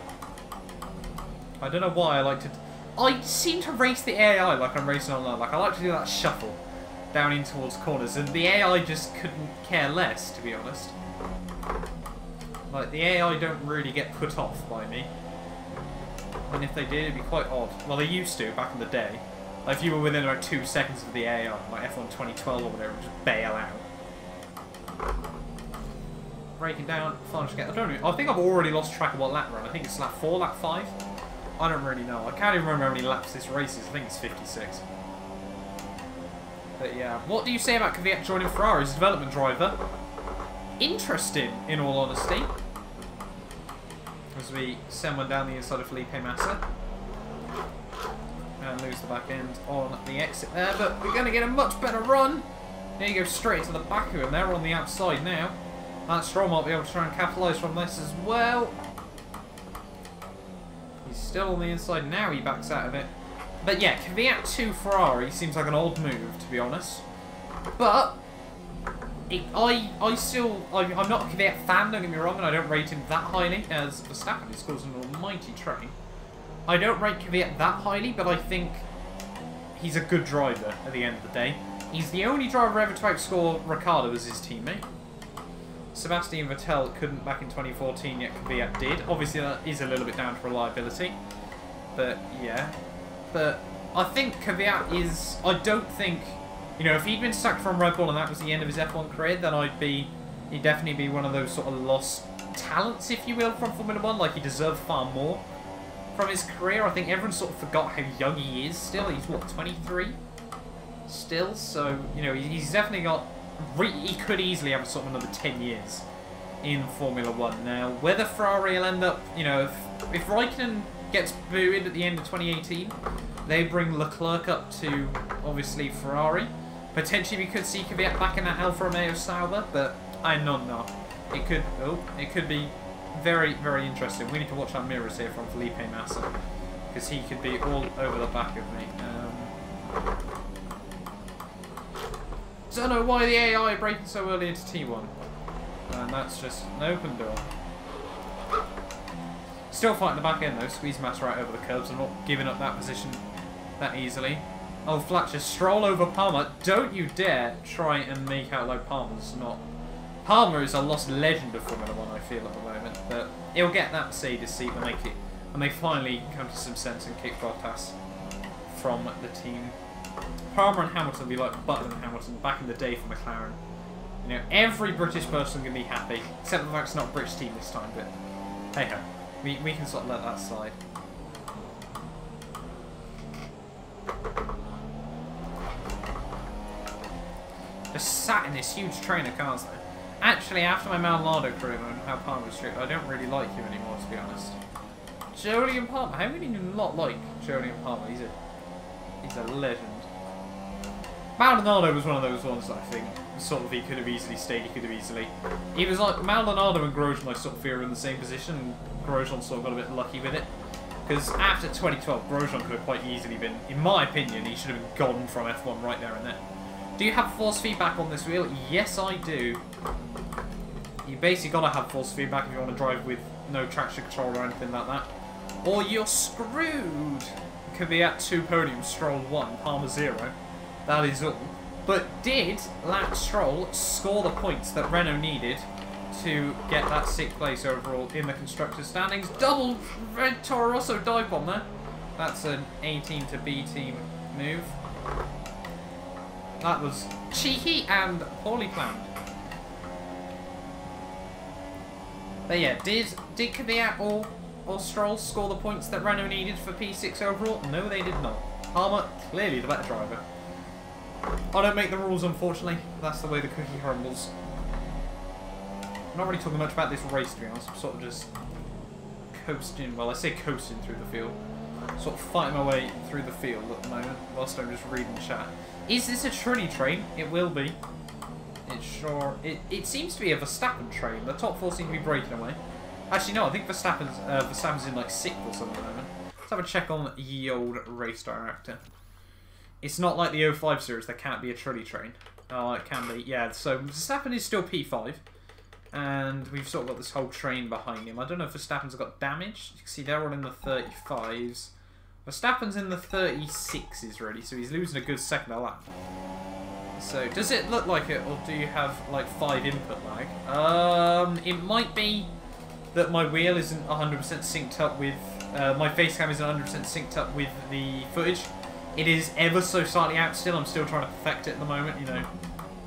I don't know why I like to... I seem to race the AI like I'm racing online. Like, I like to do that shuffle down in towards corners, and the AI just couldn't care less, to be honest. Like, the AI don't really get put off by me. And if they did, it'd be quite odd. Well, they used to, back in the day. Like, if you were within about 2 seconds of the AI, like F1 2012 or whatever, just bail out. Breaking down, final get. I think I've already lost track of what lap run. I think it's lap 4, lap 5. I don't really know. I can't even remember how many laps this race is. I think it's 56. But yeah, what do you say about Kvyat joining Ferrari as a development driver? Interesting, in all honesty. As we send one down the inside of Felipe Massa. And lose the back end on the exit there, but we're going to get a much better run. There you go, straight to the back of him. They're on the outside now. That Stroll might be able to try and capitalise from this as well. He's still on the inside now, he backs out of it. But yeah, Kvyat to Ferrari seems like an odd move, to be honest. But I'm not a Kvyat fan, don't get me wrong, and I don't rate him that highly, as Verstappen is causing an almighty train. I don't rate Kvyat that highly, but I think he's a good driver at the end of the day. He's the only driver ever to outscore Ricciardo as his teammate. Sebastian Vettel couldn't back in 2014, yet Kvyat did. Obviously, that is a little bit down to reliability. But, yeah. But I think Kvyat is... I don't think... You know, if he'd been sacked from Red Bull and that was the end of his F1 career, then he'd definitely be one of those sort of lost talents, if you will, from Formula 1. Like, he deserved far more from his career. I think everyone sort of forgot how young he is still. He's, what, 23? Still, so, you know, he's definitely got... he could easily have sort of another 10 years in Formula 1. Now, whether Ferrari will end up, you know, if Raikkonen gets booed at the end of 2018, they bring Leclerc up to, obviously, Ferrari. Potentially we could see Kvyat back in that Alfa Romeo Sauber, but I don't know. It could be very, very interesting. We need to watch our mirrors here from Felipe Massa, because he could be all over the back of me. Don't know why the AI are breaking so early into T1. And that's just an open door. Still fighting the back end though, squeeze Massa right over the curbs. I'm not giving up that position that easily. Oh, Fletcher, Stroll over Palmer. Don't you dare try and make out like Palmer's not... Palmer is a lost legend of Formula 1, I feel, at the moment. But he'll get that Mercedes seat when they finally come to some sense and kick Bottas from the team. Palmer and Hamilton will be like Button and Hamilton back in the day for McLaren. You know, every British person can be happy, except the fact it's not a British team this time, but hey ho. We can sort of let that slide. Just sat in this huge train of cars though. Actually, after my Maldonado career and how Palmer was treated, I don't really like him anymore, to be honest. Jolyon Palmer, how many do not like Jolyon Palmer? He's a legend. Maldonado was one of those ones that I think sort of he could have easily stayed, he was like Maldonado and Grosjean I sort of feel are in the same position, and Grosjean sort of got a bit lucky with it. Because after 2012, Grosjean could have quite easily been, in my opinion, he should have gone from F1 right there and then. Do you have force feedback on this wheel? Yes, I do. You basically got to have force feedback if you want to drive with no traction control or anything like that. Or you're screwed. Kvyat 2 podium, Stroll 1, Palmer 0. That is all. But did Lance Stroll score the points that Renault needed to get that 6th place overall in the constructors standings. Double red Toro Rosso dive bomb there. That's an A team to B team move. That was cheeky and poorly planned. But yeah, did Kvyat or Stroll score the points that Renault needed for P6 overall? No, they did not. Palmer, clearly the better driver. I don't make the rules, unfortunately. That's the way the cookie crumbles. I'm not really talking much about this race, to be honest. I'm sort of just coasting, well, I say coasting through the field. Sort of fighting my way through the field at the moment, whilst I'm just reading chat. Is this a Trulli train? It will be. It's sure. It seems to be a Verstappen train. The top 4 seem to be breaking away. Actually, no, I think Verstappen's in like 6th or something at the moment. Let's have a check on the old race director. It's not like the 05 series, there can't be a Trulli train. Oh, it can be. Yeah, so Verstappen is still P5. And we've sort of got this whole train behind him. I don't know if Verstappen's got damage. You can see they're all in the 35s. Verstappen's in the 36s, really, so he's losing a good second a lap. So, does it look like it, or do you have, like, 5 input lag? It might be that my wheel isn't 100% synced up with... my face cam isn't 100% synced up with the footage. It is ever so slightly out still. I'm still trying to perfect it at the moment, you know.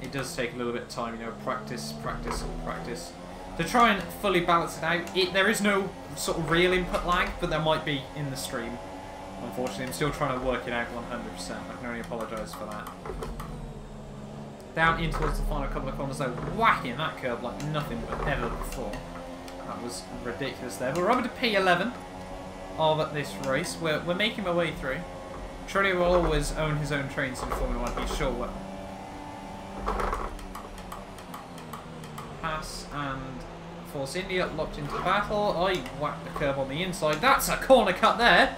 It does take a little bit of time, you know, practice, practice, practice. To try and fully balance it out, there is no sort of real input lag, but there might be in the stream. Unfortunately, I'm still trying to work it out 100%. I can only apologise for that. Down in towards the final couple of corners, though, whacking that curb like nothing but ever before. That was ridiculous there. But we're up to P11 of this race. We're making our way through. Trulli will always own his own trains in Formula 1, he sure will. Pass and Force India locked into battle. I whacked the curb on the inside. That's a corner cut there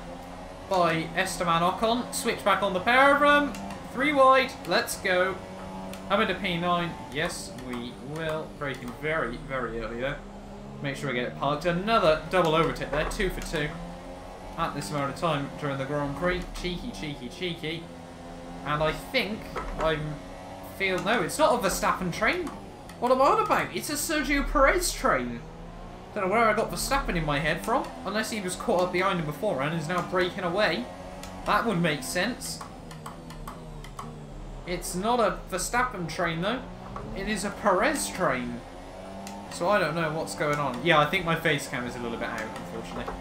by Esteban Ocon. Switch back on the pair of them. 3 wide. Let's go. I'm into P9. Yes, we will. Braking very, very early there. Make sure we get it parked. Another double overtake there. 2 for 2 at this amount of time during the Grand Prix. Cheeky, cheeky, cheeky. And I think no, it's not a Verstappen train. What am I on about? It's a Sergio Perez train. Don't know where I got Verstappen in my head from, unless he was caught up behind him beforehand and is now breaking away. That would make sense. It's not a Verstappen train though. It is a Perez train. So I don't know what's going on. Yeah, I think my face cam is a little bit out, unfortunately.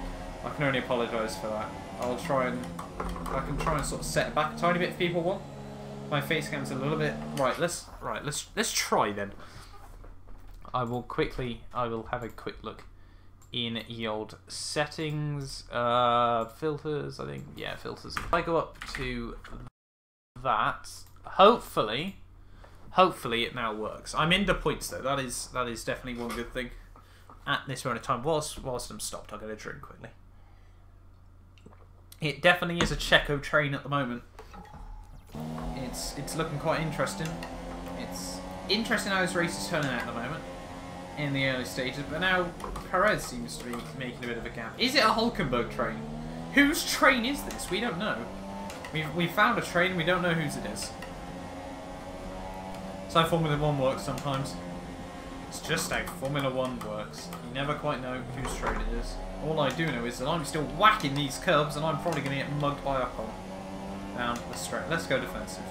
I can only apologise for that. I can try and sort of set it back a tiny bit if people want. My face cam's a little bit let's try then. I will have a quick look in the old settings, filters, I think. Yeah, filters. If I go up to that, hopefully it now works. I'm into points though. That is definitely one good thing. At this moment of time, whilst I'm stopped, I'll get a drink quickly. It definitely is a Checo train at the moment. It's looking quite interesting. It's interesting how this race is turning out at the moment in the early stages, but now Perez seems to be making a bit of a gap. Is it a Hulkenberg train? Whose train is this? We don't know. We found a train, we don't know whose it is. It's how Formula 1 works sometimes. It's just how Formula 1 works. You never quite know whose train it is. All I do know is that I'm still whacking these curbs and I'm probably going to get mugged by Ocon down the straight. Let's go defensive.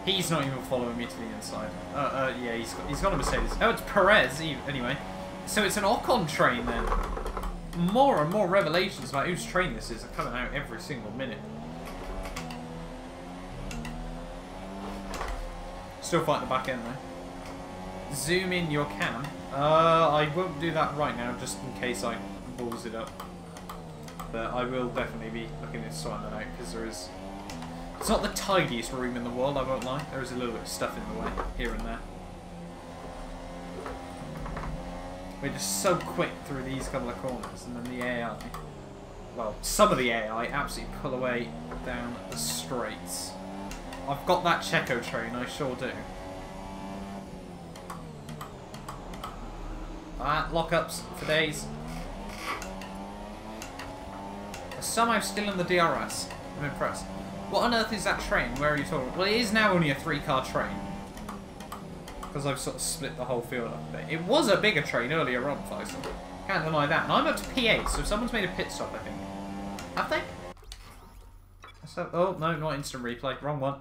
He's not even following me to the inside. Yeah, he's got a Mercedes. Oh, it's Perez anyway. So it's an Ocon train then. More and more revelations about whose train this is are coming out every single minute. Still fighting the back end though. Zoom in your cam. I won't do that right now just in case I balls it up. But I will definitely be looking to sort that out because there is... It's not the tidiest room in the world, I won't lie. There is a little bit of stuff in the way, here and there. We're just so quick through these couple of corners, and then the AI... Well, some of the AI absolutely pull away down the straights. I've got that Checo train, I sure do. Lockups for days. Somehow still in the DRS. I'm impressed. What on earth is that train? Where are you talking? Well, it is now only a 3-car train. because I've sort of split the whole field up a bit. It was a bigger train earlier on, Faisal. Can't deny that. And I'm up to P8, so someone's made a pit stop, I think. Have they? So, oh, no, not instant replay. Wrong one.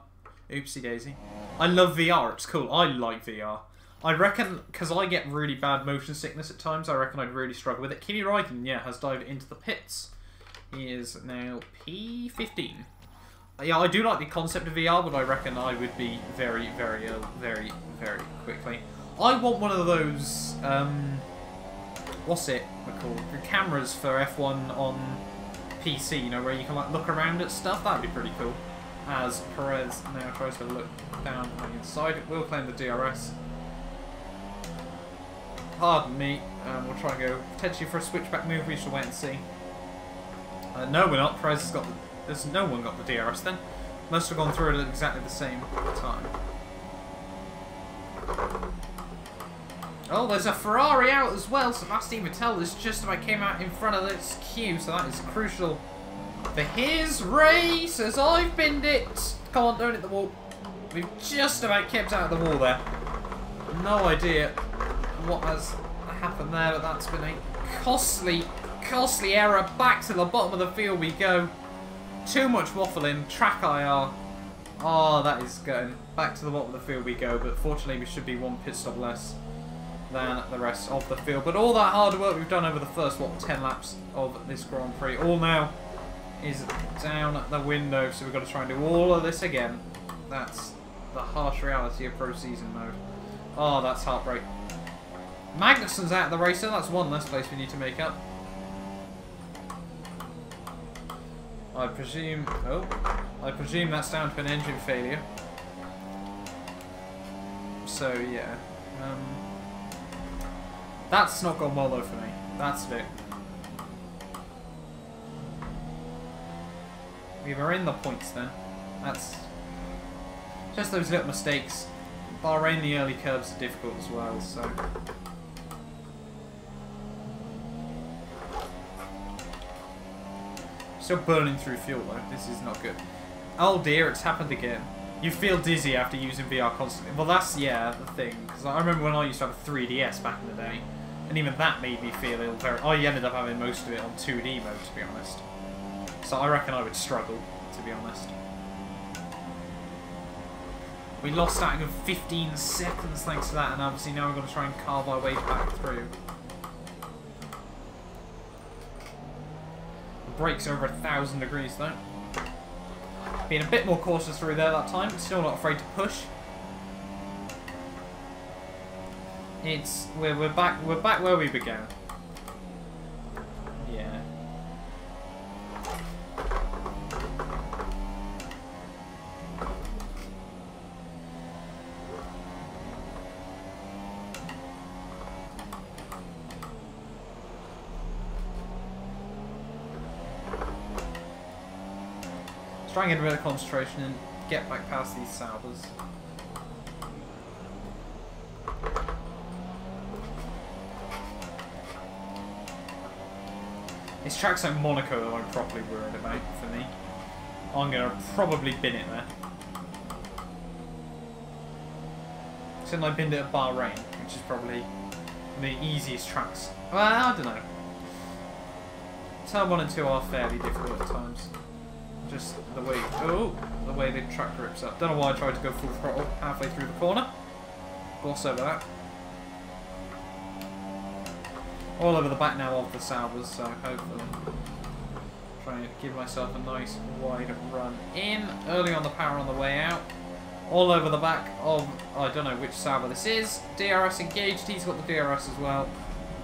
Oopsie daisy. I love VR. It's cool. I like VR. I reckon, because I get really bad motion sickness at times, I reckon I'd really struggle with it. Kimi Raikkonen, yeah, has dived into the pits. He is now P15. Yeah, I do like the concept of VR, but I reckon I would be very, very ill very, very quickly. I want one of those, what's it called? The cameras for F1 on PC, you know, where you can like look around at stuff. That'd be pretty cool. As Perez now tries to look down on the inside, it will claim the DRS. Pardon me. We'll try and go potentially for a switchback move. We shall wait and see. No, we're not. Perez has got the... There's no one got the DRS then. Must have gone through it at exactly the same time. Oh, there's a Ferrari out as well. Sebastian Vettel has just about came out in front of this queue, so that is crucial for his race as I've binned it. Come on, don't hit the wall. We've just about kept out of the wall there. No idea what has happened there, but that's been a costly error. Back to the bottom of the field we go. Too much waffling. Track IR. Oh, that is going. Back to the bottom of the field we go, but fortunately we should be one pit stop less than the rest of the field. But all that hard work we've done over the first, what, 10 laps of this Grand Prix, all now is down the window, so we've got to try and do all of this again. That's the harsh reality of pro season mode. Oh, that's heartbreak. Magnussen's out of the race, so that's one less place we need to make up. I presume that's down to an engine failure. So yeah, that's not gone well though for me. That's a bit. We were in the points then. That's just those little mistakes. Bahrain, the early curves are difficult as well, so. Still burning through fuel though. This is not good. Oh dear, it's happened again. You feel dizzy after using VR constantly. Well, that's, yeah, the thing. Because I remember when I used to have a 3DS back in the day, and even that made me feel ill. I ended up having most of it on 2D mode, to be honest. So I reckon I would struggle, to be honest. We lost out in 15 seconds thanks to that, and obviously now we're going to try and carve our way back through. The brakes are over 1,000 degrees though. Being a bit more cautious through there that time, but still not afraid to push. It's we're back where we began. Yeah. Let's try and get a bit of concentration and get back past these Saubers. It's tracks like Monaco that I'm properly worried about for me. I'm going to probably bin it there. Since I binned it at Bahrain, which is probably the easiest tracks. Well, I don't know. Turn 1 and 2 are fairly difficult at times. Just the way, the way the track grips up. Don't know why I tried to go full throttle halfway through the corner. Gloss over that. All over the back now of the Saubers, so hopefully trying to give myself a nice wide run in. Early on the power on the way out. All over the back of, I don't know which Sauber this is. DRS engaged, he's got the DRS as well.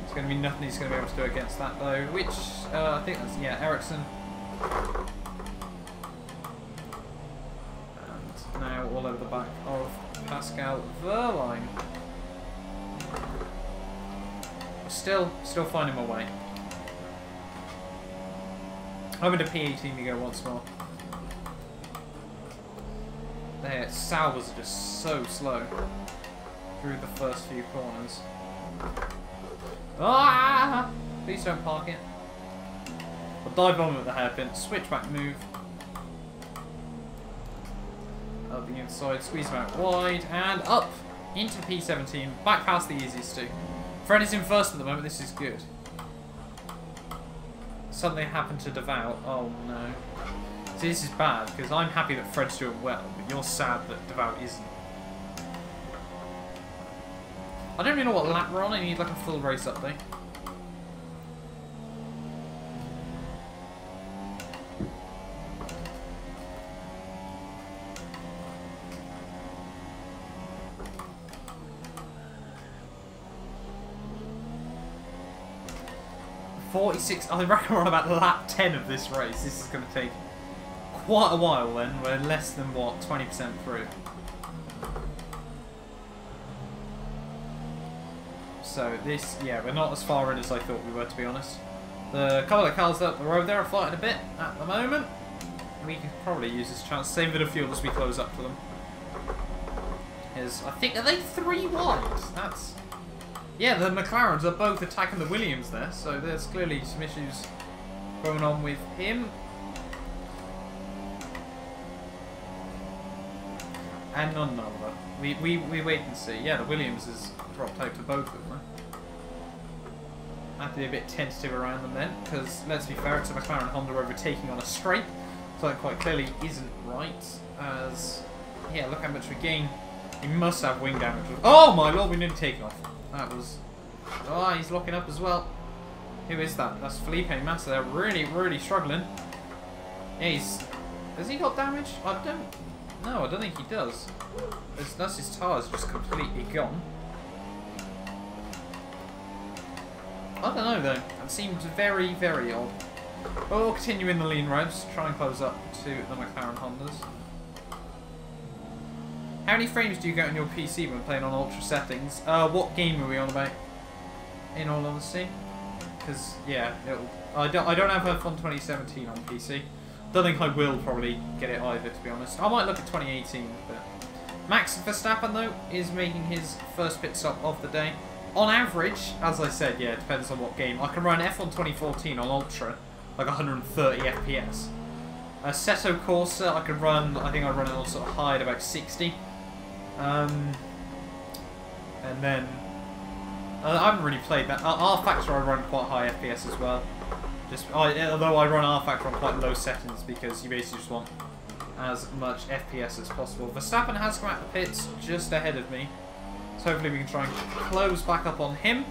It's going to be nothing he's going to be able to do against that though. Which, I think that's, yeah, Ericsson. And now all over the back of Pascal Wehrlein. Still finding my way. I'm into P18 to go once more. There, Saubers are just so slow through the first few corners. Ah! Please don't park it. I'll dive bomb with the hairpin. Switchback move. Up the inside, squeeze them out wide, and up! Into P17. Back past the easiest two. Fred is in first at the moment. This is good. Something happened to Devout. Oh no. See, this is bad because I'm happy that Fred's doing well, but you're sad that Devout isn't. I don't really know what lap we're on. I need like a full race update. I reckon we're on about lap 10 of this race. This is going to take quite a while then. We're less than, what, 20% through. So this, yeah, we're not as far in as I thought we were, to be honest. The couple of cars up the road there are fighting a bit at the moment. We could probably use this chance to save a bit of fuel as we close up to them. I think, are they 3 wide? That's... Yeah, the McLarens are both attacking the Williams there, so there's clearly some issues going on with him. And none other. We wait and see. Yeah, the Williams has dropped out to both of them. I have to be a bit tentative around them then, because let's be fair, it's a McLaren Honda overtaking on a straight, so that quite clearly isn't right. As, yeah, look how much we gain. He must have wing damage. Oh my lord, we nearly taken off. That was... Oh, he's locking up as well. Who is that? That's Felipe Massa. They're really, really struggling. Yeah, he's... Has he got damage? I don't... No, I don't think he does. That's his tyres just completely gone. I don't know though. That seems very, very odd. But we'll continue in the lean roads. Try and close up to the McLaren Hondas. How many frames do you get on your PC when playing on ultra settings? What game are we on about? In all honesty, because yeah, I don't have F1 2017 on PC. Don't think I will probably get it either, to be honest. I might look at 2018. But Max Verstappen though is making his first pit stop of the day. On average, as I said, yeah, it depends on what game. I can run F1 2014 on ultra, like 130 FPS. Assetto Corsa, I can run. I think I run it on sort of high at about 60. And then I haven't really played that. R Factor I run quite high FPS as well. Although I run R Factor on quite low settings because you basically just want as much FPS as possible. Verstappen has come out of the pits just ahead of me, so hopefully we can try and close back up on him.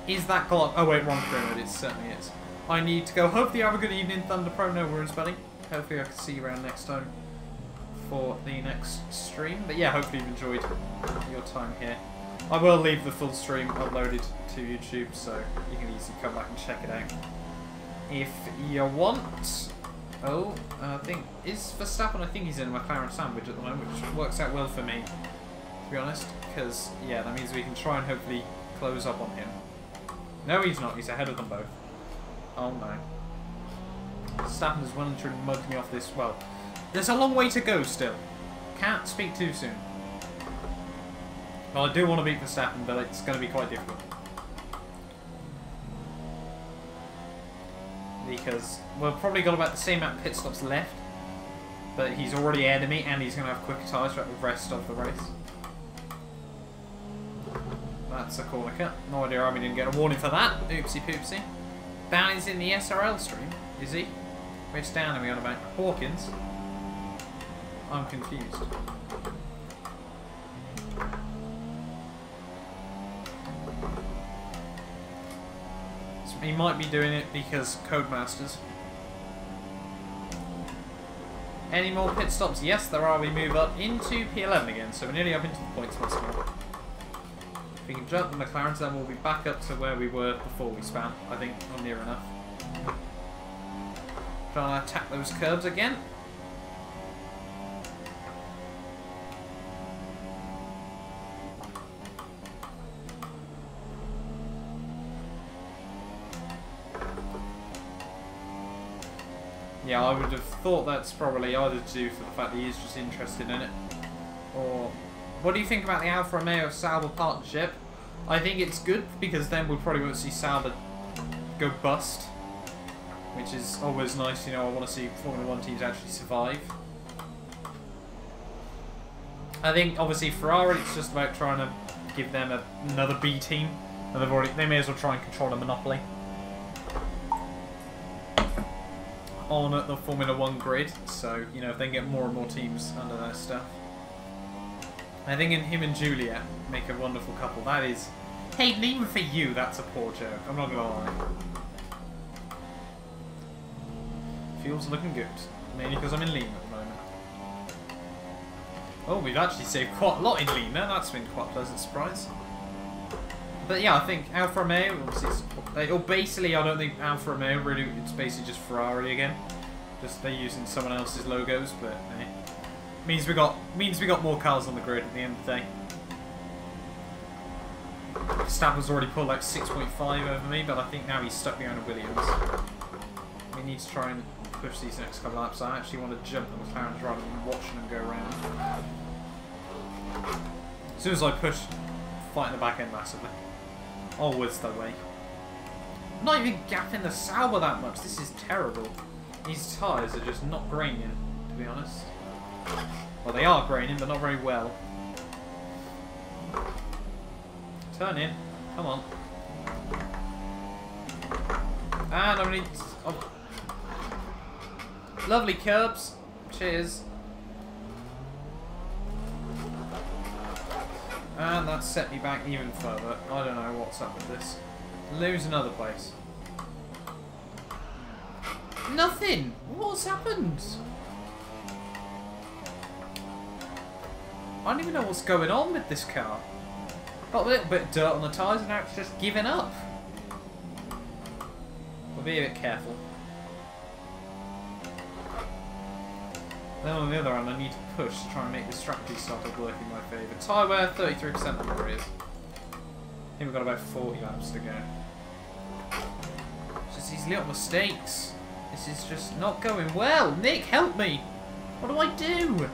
Is that Glock? Oh wait, wrong pyramid. It certainly is. I need to go. Hopefully you have a good evening, Thunder Pro. No worries, buddy. Hopefully I can see you around next time for the next stream. But yeah, hopefully you've enjoyed your time here. I will leave the full stream uploaded to YouTube, so you can easily come back and check it out if you want. Oh, I think, is Verstappen, I think he's in a McLaren sandwich at the moment, which works out well for me, to be honest, because, yeah, that means we can try and hopefully close up on him. No, he's not. He's ahead of them both. Oh, no. Verstappen is well and truly mugged me off this. Well, there's a long way to go still. Can't speak too soon. Well, I do want to beat Verstappen, but it's going to be quite difficult. Because we've probably got about the same amount of pit stops left, but he's already ahead of me, and he's going to have quicker tyres throughout the rest of the race. That's a corner cut. No idea how we didn't get a warning for that. Oopsie poopsie. Dan is in the SRL stream, is he? Which Dan are we on about? Hawkins? I'm confused. So he might be doing it because Codemasters. Any more pit stops? Yes, there are. We move up into P11 again, so we're nearly up into the points once more. If we can jump the McLarens, then we'll be back up to where we were before we span, I think, or near enough. Trying to attack those curbs again. Yeah, I would have thought that's probably either to do for the fact that he is just interested in it, or... What do you think about the Alfa Romeo Sauber partnership? I think it's good, because then we probably won't see Sauber go bust, which is always nice. You know, I want to see Formula 1 teams actually survive. I think obviously Ferrari, it's just about trying to give them another B team, and they may as well try and control a monopoly on the Formula 1 grid. So you know, if they can get more and more teams under their stuff, I think him and Juliet make a wonderful couple. That is, hey, even for you, that's a poor joke. I'm not gonna lie. Fuel's looking good, mainly because I'm in Lima at the moment. Oh, we've actually saved quite a lot in Lima. That's been quite a pleasant surprise. But yeah, I think Alfa Romeo, basically, I don't think Alfa Romeo really, it's basically just Ferrari again. Just they're using someone else's logos, but means we got more cars on the grid at the end of the day. Verstappen's already pulled like 6.5 over me, but I think now he's stuck behind a Williams. We need to try and push these next couple of laps. I actually want to jump the McLarens rather than watching them go around. As soon as I push, fighting the back end massively. Always the way. I'm not even gapping the Sauber that much. This is terrible. These tyres are just not graining, to be honest. Well, they are graining, but not very well. Turn in. Come on. And I need... Oh. Lovely curbs. Cheers. And that set me back even further. I don't know what's up with this. Lose another place. Nothing! What's happened? I don't even know what's going on with this car. Got a little bit of dirt on the tyres and now it's just giving up. We'll be a bit careful. Then on the other hand, I need to push to try and make this strategy start to work in my favour. Tyre wear, 33% on the rears. I think we've got about 40 laps to go. It's just these little mistakes. This is just not going well. Nick, help me! What do I do?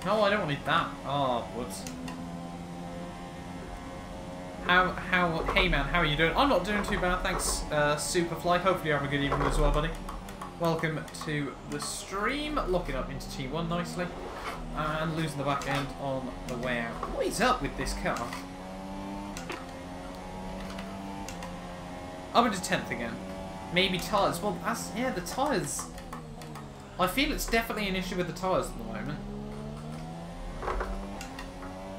No, I don't want that. Oh, whoops. Hey man, how are you doing? I'm not doing too bad, thanks, Superfly. Hopefully you have a good evening as well, buddy. Welcome to the stream. Locking up into T1 nicely. And losing the back end on the way out. What is up with this car? Up into 10th again. Maybe tyres. Well, that's, yeah, the tyres. I feel it's definitely an issue with the tyres at the moment.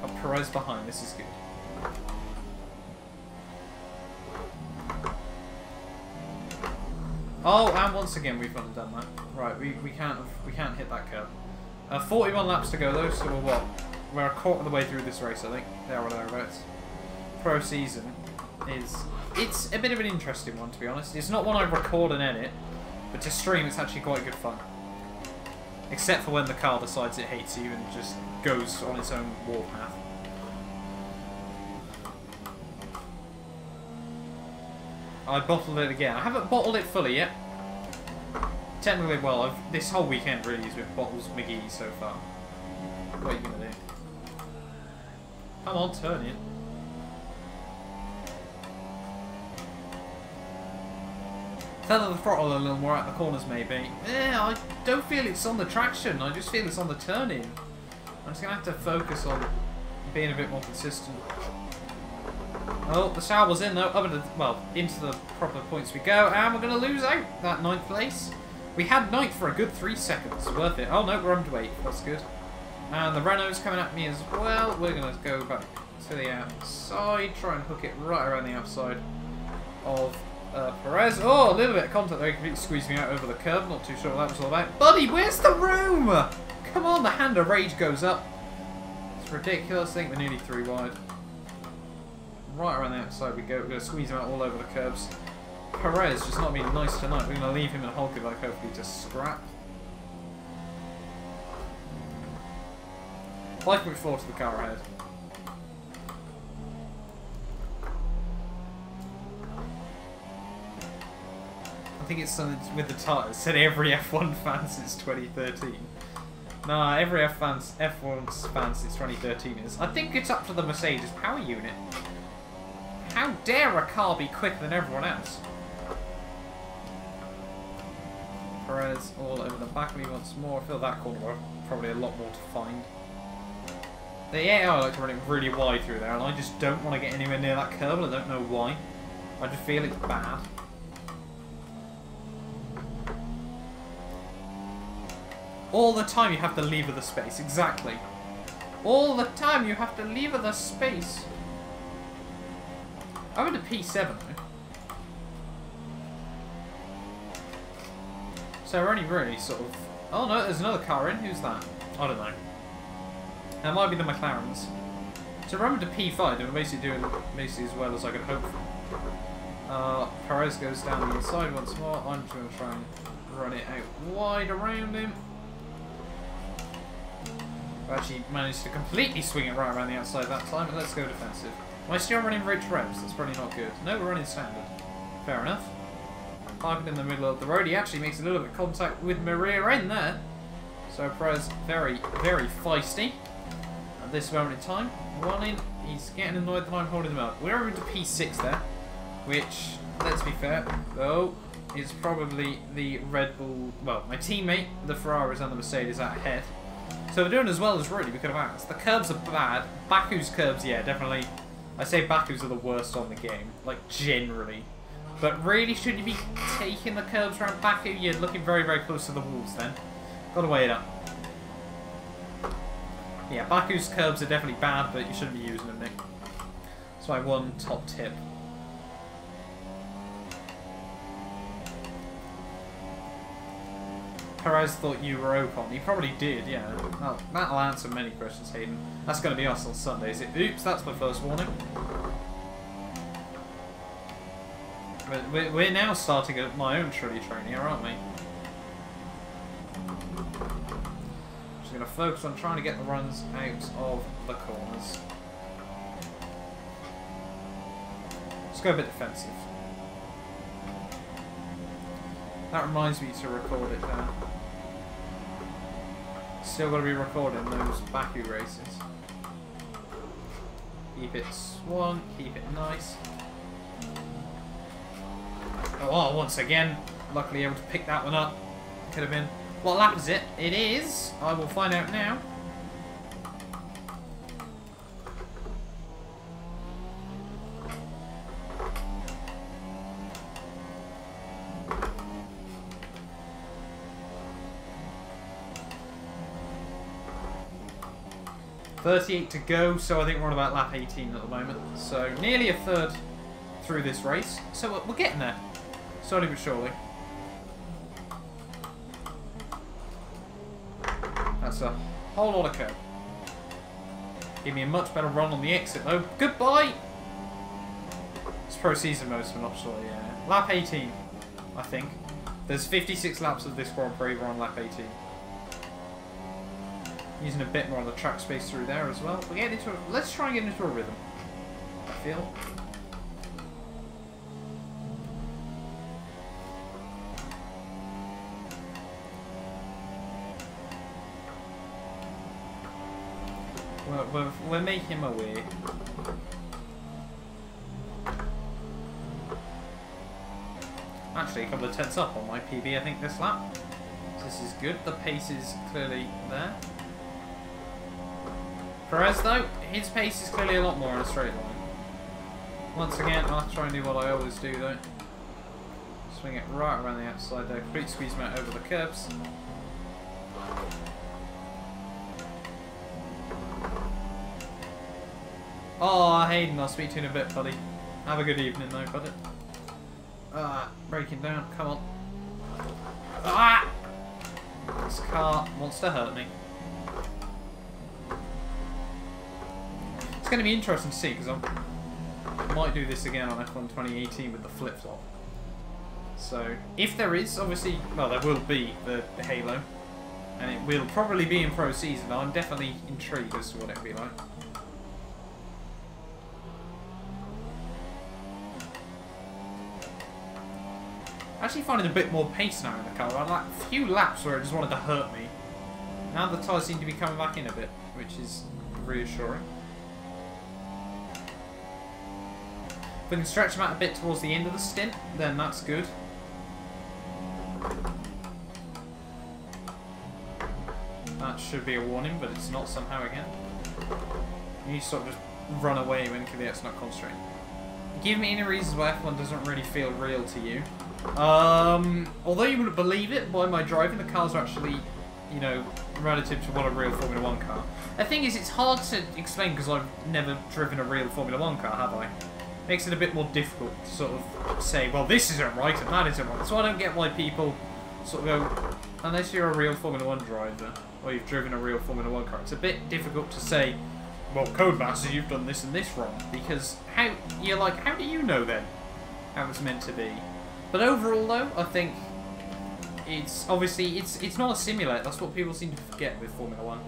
Oh, Perez behind. This is good. Oh, and once again we've gone and done that. Right, we can't hit that curve. 41 laps to go though, so we're what? We're a quarter of the way through this race, I think. There or thereabouts. Pro season it's a bit of an interesting one, to be honest. It's not one I record and edit, but to stream it's actually quite good fun. Except for when the car decides it hates you and just goes on its own warpath. I bottled it again. I haven't bottled it fully yet. Technically, well, this whole weekend really has been Bottles McGee so far. What are you gonna do? Come on, turn it. Feather the throttle a little more at the corners, maybe. Yeah, I don't feel it's on the traction. I just feel it's on the turning. I'm just gonna have to focus on being a bit more consistent. Oh, the Sauber's in though, up into, well, into the proper points we go, and we're going to lose out that 9th place. We had 9th for a good 3 seconds, worth it. Oh no, we're under 8, that's good. And the Renault's coming at me as well. We're going to go back to the outside, try and hook it right around the outside of Perez. Oh, a little bit of contact there, completely squeezed me out over the curb, not too sure what that was all about. Buddy, where's the room? Come on, the hand of rage goes up. It's ridiculous, I think we're nearly 3 wide. Right around the outside we go. We're going to squeeze him out all over the curbs. Perez just not being nice tonight. We're going to leave him and Hulk like hopefully to scrap. 5.4 to the car ahead. I think it's something with the tyres. Said every F1 fan since 2013. Nah, every F1 fan since 2013 is. I think it's up to the Mercedes power unit. How dare a car be quicker than everyone else? Perez all over the back of me once more. I feel that corner will probably a lot more to find. I like to run it really wide through there, and I just don't want to get anywhere near that curb. I don't know why. I just feel it's bad. All the time you have to lever the space. Exactly. All the time you have to lever the space. I went to P7 though. So we're only really sort of... Oh no, there's another car in. Who's that? I don't know. That might be the McLarens. So we're to P5 and we're basically doing as well as I could hope for. Perez goes down the inside once more. I'm just going to try and run it out wide around him. I actually managed to completely swing it right around the outside that time, but let's go defensive. Am I still running rich revs? That's probably not good. No, we're running standard. Fair enough. Parked in the middle of the road. He actually makes a little bit of contact with my rear end there. So Perez very, very feisty at this moment in time. Running, he's getting annoyed that I'm holding him up. We're over to P6 there, which, let's be fair, though, is probably the Red Bull, well, my teammate, the Ferraris and the Mercedes out ahead. So we're doing as well as really we could have asked. The curbs are bad. Baku's curbs, yeah, definitely. I say Baku's are the worst on the game, like generally. But really, should you be taking the curbs around Baku? You're looking very, very close to the walls then. Gotta weigh it up. Yeah, Baku's curbs are definitely bad, but you shouldn't be using them, Nick. That's my one top tip. Perez thought you were Ocon. He probably did, yeah. That'll answer many questions, Hayden. That's going to be us on Sunday, is it? Oops, that's my first warning. We're now starting at my own trully training here, aren't we? Just going to focus on trying to get the runs out of the corners. Let's go a bit defensive. That reminds me to record it down. Still got to be recording those Baku races. Keep it swan, keep it nice. Oh, once again, luckily able to pick that one up. Could have been. What lap is it? It is. I will find out now. .38 to go, so I think we're on about lap 18 at the moment. So nearly a third through this race. So we're getting there. Slowly but surely. That's a whole lot of curb. Give me a much better run on the exit though. Goodbye! It's pro season mode, so I'm not sure, yeah. Lap 18, I think. There's 56 laps of this Grand Prix, we're on lap 18. Using a bit more of the track space through there as well. We're getting into let's try and get into a rhythm, I feel. We're making our way. Actually, a couple of tenths up on my PB, I think, this lap. So this is good. The pace is clearly there. Perez, though, his pace is clearly a lot more in a straight line. Once again, I'll try and do what I always do, though. Swing it right around the outside there. Complete squeeze him out over the curbs. Oh, Hayden, I'll speak to you in a bit, buddy. Have a good evening, though, buddy. Breaking down, come on. Ah! This car wants to hurt me. It's going to be interesting to see, because I might do this again on F1 2018 with the flip-flop. So, if there is, obviously, well, there will be the Halo, and it will probably be in Pro Season. I'm definitely intrigued as to what it'll be like. Actually finding a bit more pace now in the car. I had like a few laps where it just wanted to hurt me. Now the tyres seem to be coming back in a bit, which is reassuring. If we can stretch them out a bit towards the end of the stint, then that's good. That should be a warning, but it's not somehow again. You sort of just run away when Kvyat's not concentrating. Give me any reasons why F1 doesn't really feel real to you. Although you wouldn't believe it, by my driving, the cars are actually, you know, relative to what a real Formula 1 car. The thing is, it's hard to explain because I've never driven a real Formula 1 car, have I? Makes it a bit more difficult to sort of say, well, this isn't right and that isn't right. So I don't get why people sort of go, unless you're a real Formula 1 driver, or you've driven a real Formula 1 car, it's a bit difficult to say, well, Codemasters, you've done this and this wrong, because how do you know then how it's meant to be? But overall, though, I think it's obviously it's not a simulator. That's what people seem to forget with Formula 1.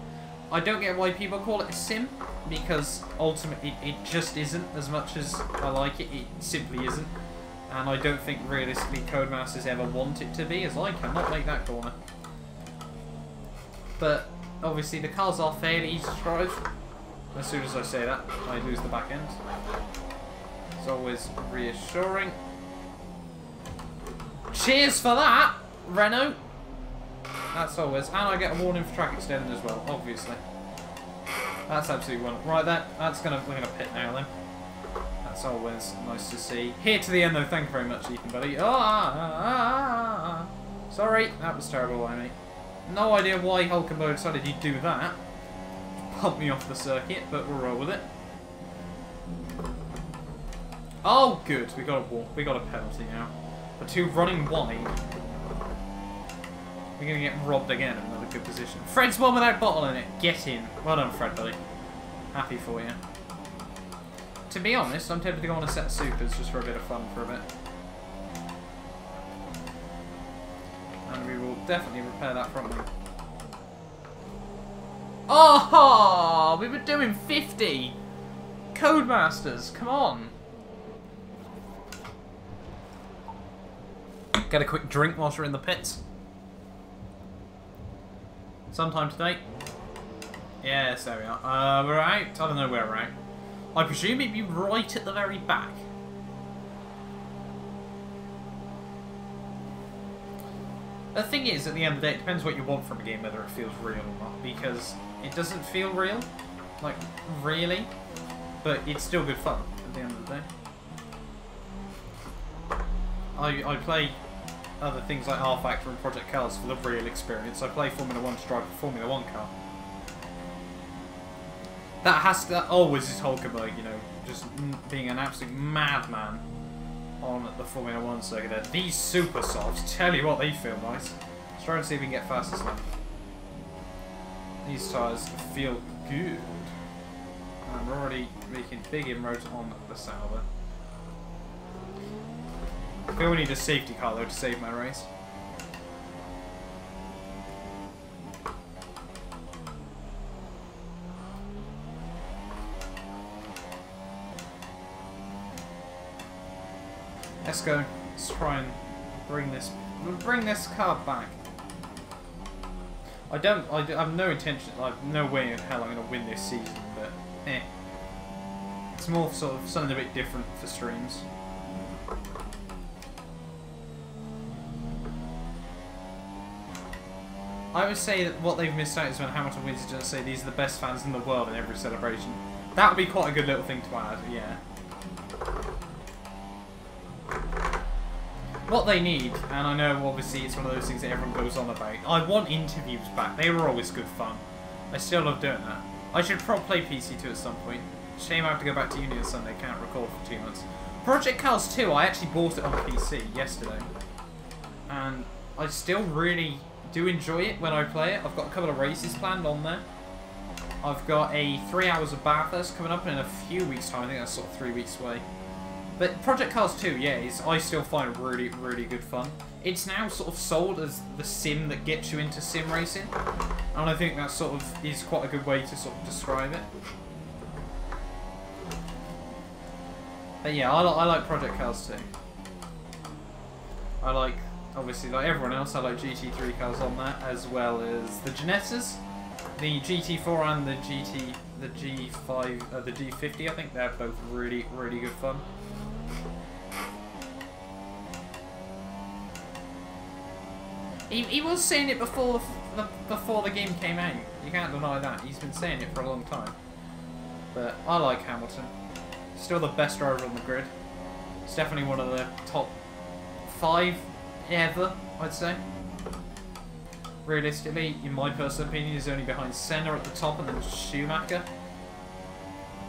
I don't get why people call it a sim, because ultimately it just isn't. As much as I like it, it simply isn't. And I don't think realistically Codemasters ever want it to be, as I cannot make that corner. But obviously the cars are fairly easy to drive. As soon as I say that, I lose the back end. It's always reassuring. Cheers for that, Renault! That's always... And I get a warning for track extending as well, obviously. That's absolutely wonderful. Right, we're gonna pit now then. That's always nice to see. Here to the end though, thank you very much, Ethan, buddy. Sorry, that was terrible by me. No idea why Hulkenberg decided he'd do that. Pump me off the circuit, but we'll roll with it. Oh, good. We got a penalty now. The two running wide. We're gonna get robbed again in another good position. Fred's one without bottle in it. Get in. Well done, Fred, buddy. Happy for you. To be honest, I'm tempted to go on a set of supers just for a bit of fun for a bit. And we will definitely repair that front wing. Oh, we were doing 50. Codemasters, come on. Get a quick drink whilst we're in the pits. Sometime today. Yes, there we are. We're out. I don't know where we're out. I presume it'd be right at the very back. The thing is, at the end of the day, it depends what you want from a game, whether it feels real or not. Because it doesn't feel real. Like, really. But it's still good fun at the end of the day. I play other things like R-Factor and Project Cars for the real experience. I play Formula 1 to drive a Formula 1 car. That always is Hulkenberg, you know, just being an absolute madman on the Formula 1 circuit there. These super softs, tell you what, they feel nice. Let's try and see if we can get fast as them. These tyres feel good. And we're already making big inroads on the Sauber. I feel we need a safety car though to save my race. Let's go. Let's try and bring this car back. I have no intention, like no way in hell I'm going to win this season, but it's more sort of something a bit different for streams. I would say that what they've missed out is when Hamilton wins, just say these are the best fans in the world in every celebration. That would be quite a good little thing to add, yeah. What they need, and I know obviously it's one of those things that everyone goes on about, I want interviews back. They were always good fun. I still love doing that. I should probably play PC2 at some point. Shame I have to go back to uni on Sunday, can't record for 2 months. Project Cars 2, I actually bought it on PC yesterday. And I still really do enjoy it when I play it. I've got a couple of races planned on there. I've got a 3 hours of Bathurst coming up in a few weeks' time. I think that's sort of 3 weeks away. But Project Cars 2, yeah, I still find really, really good fun. It's now sort of sold as the sim that gets you into sim racing. And I think that sort of is quite a good way to sort of describe it. But yeah, I like Project Cars 2. I like, obviously, like everyone else, I like GT3 cars on that, as well as the Genettas, the GT4 and the G5, the G50. I think they're both really, really good fun. He was saying it before the game came out. You can't deny that. He's been saying it for a long time. But I like Hamilton. Still the best driver on the grid. It's definitely one of the top 5 ever, I'd say. Realistically, in my personal opinion, he's only behind Senna at the top and then Schumacher.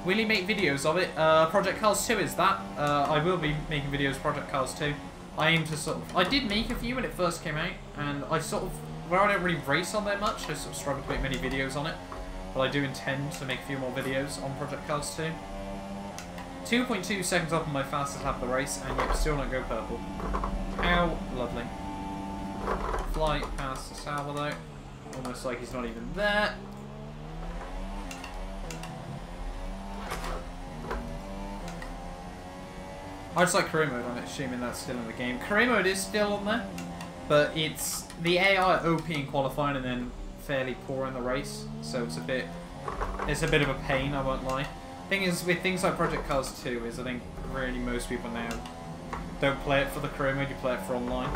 Will he make videos of it? Project Cars 2 is that. I will be making videos of Project Cars 2. I aim to sort of... I did make a few when it first came out, and I sort of... Where I don't really race on there much, I sort of struggle to make many videos on it. But I do intend to make a few more videos on Project Cars 2. 2.2 seconds up on my fastest lap of the race, and yet still don't go purple. How lovely. Fly past Salvador. Almost like he's not even there. I just like career mode on it, assuming that's still in the game. Career mode is still on there, but it's the AI OP in qualifying and then fairly poor in the race, so it's a bit of a pain, I won't lie. Thing is, with things like Project Cars 2, is I think really most people now don't play it for the career mode, you play it for online.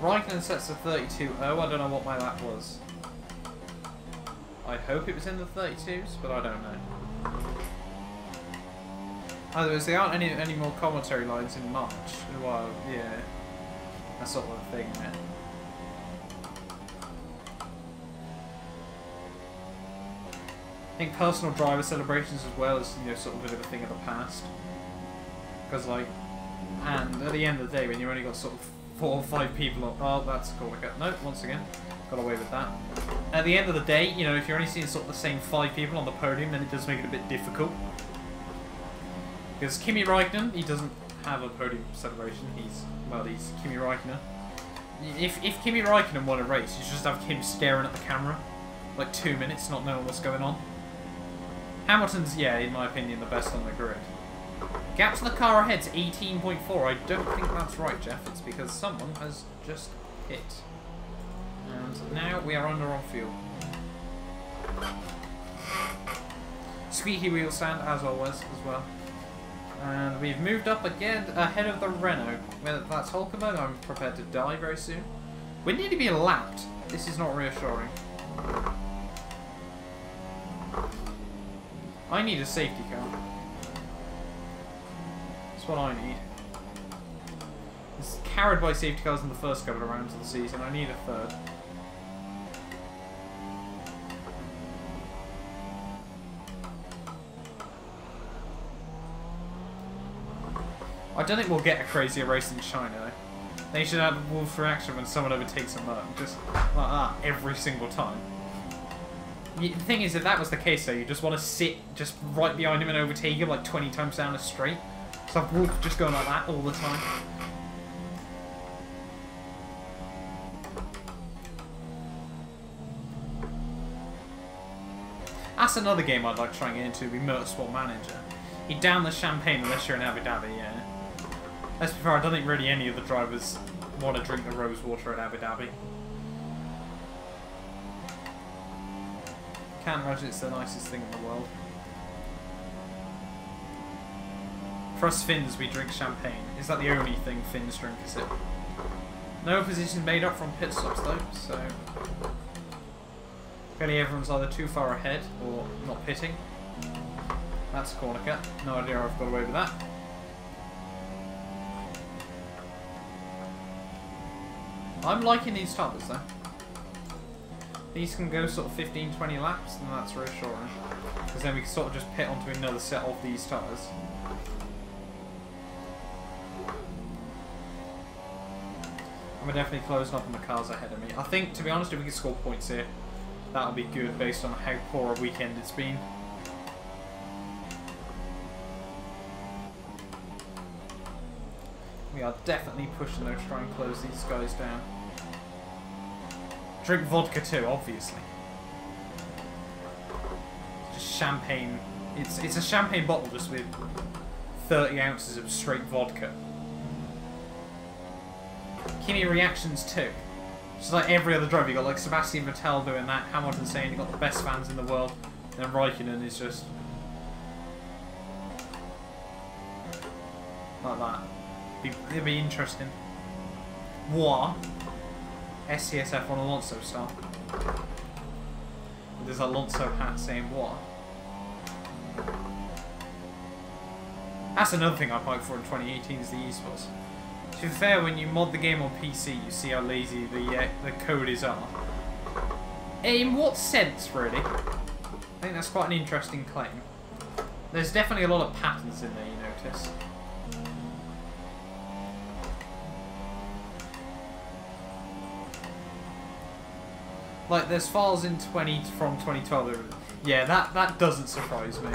Raikkonen sets a 32.0, I don't know what my lap was. I hope it was in the 32s, but I don't know. Otherwise, there aren't any more commentary lines in March. Well, yeah, that sort of thing, man. I think personal driver celebrations as well is, you know, sort of a bit of a thing of the past. Because, like, and at the end of the day, when you only got sort of 4 or 5 people on... Oh, that's cool. No, once again, got away with that. At the end of the day, you know, if you're only seeing sort of the same 5 people on the podium, then it does make it a bit difficult. Because Kimi Raikkonen, he doesn't have a podium celebration. He's Kimi Raikkonen. If Kimi Raikkonen won a race, you should just have Kim staring at the camera, like 2 minutes, not knowing what's going on. Hamilton's, yeah, in my opinion, the best on the grid. Gap to the car ahead's 18.4. I don't think that's right, Jeff. It's because someone has just hit. And now we are under on fuel. Squeaky wheel stand, as always, as well. And we've moved up again ahead of the Renault. Whether that's Hulkenberg, I'm prepared to die very soon. We need to be lapped. This is not reassuring. I need a safety car. That's what I need. It's carried by safety cars in the first couple of rounds of the season. I need a third. I don't think we'll get a crazier race in China, though. They should add Wolf reaction when someone overtakes a Merc. Just like that, every single time. The thing is, if that was the case, though, you just want to sit just right behind him and overtake him like 20 times down the straight. So Wolf just going like that all the time. That's another game I'd like to try and get into, would be Motorsport Manager. You down the champagne unless you're in Abu Dhabi, yeah. Let's be fair, I don't think really any of the drivers want to drink the rose water at Abu Dhabi. Can't imagine it's the nicest thing in the world. For us Finns, we drink champagne. Is that the only thing Finns drink, is it? No position made up from pit stops though, so... Clearly everyone's either too far ahead or not pitting. That's a corner cut. No idea how I've got away with that. I'm liking these tyres though. These can go sort of 15-20 laps, and that's reassuring. Because then we can sort of just pit onto another set of these tyres. And we're definitely closing up on the cars ahead of me. I think, to be honest, if we can score points here, that'll be good based on how poor a weekend it's been. We are definitely pushing though to try and close these guys down. Drink vodka too, obviously. Just champagne. It's a champagne bottle just with 30 ounces of straight vodka. Kimi reactions too. Just like every other driver, you got like Sebastian Vettel doing that, Hamilton saying you got the best fans in the world, and then Raikkonen is just... Like that. It'd be interesting. War. SCSF on Alonso style. There's a Alonso hat saying war. That's another thing I applied for in 2018 is the esports. To be fair, when you mod the game on PC, you see how lazy the coders are. In what sense, really? I think that's quite an interesting claim. There's definitely a lot of patterns in there, you notice. Like, there's files in from 2012. Yeah, that doesn't surprise me.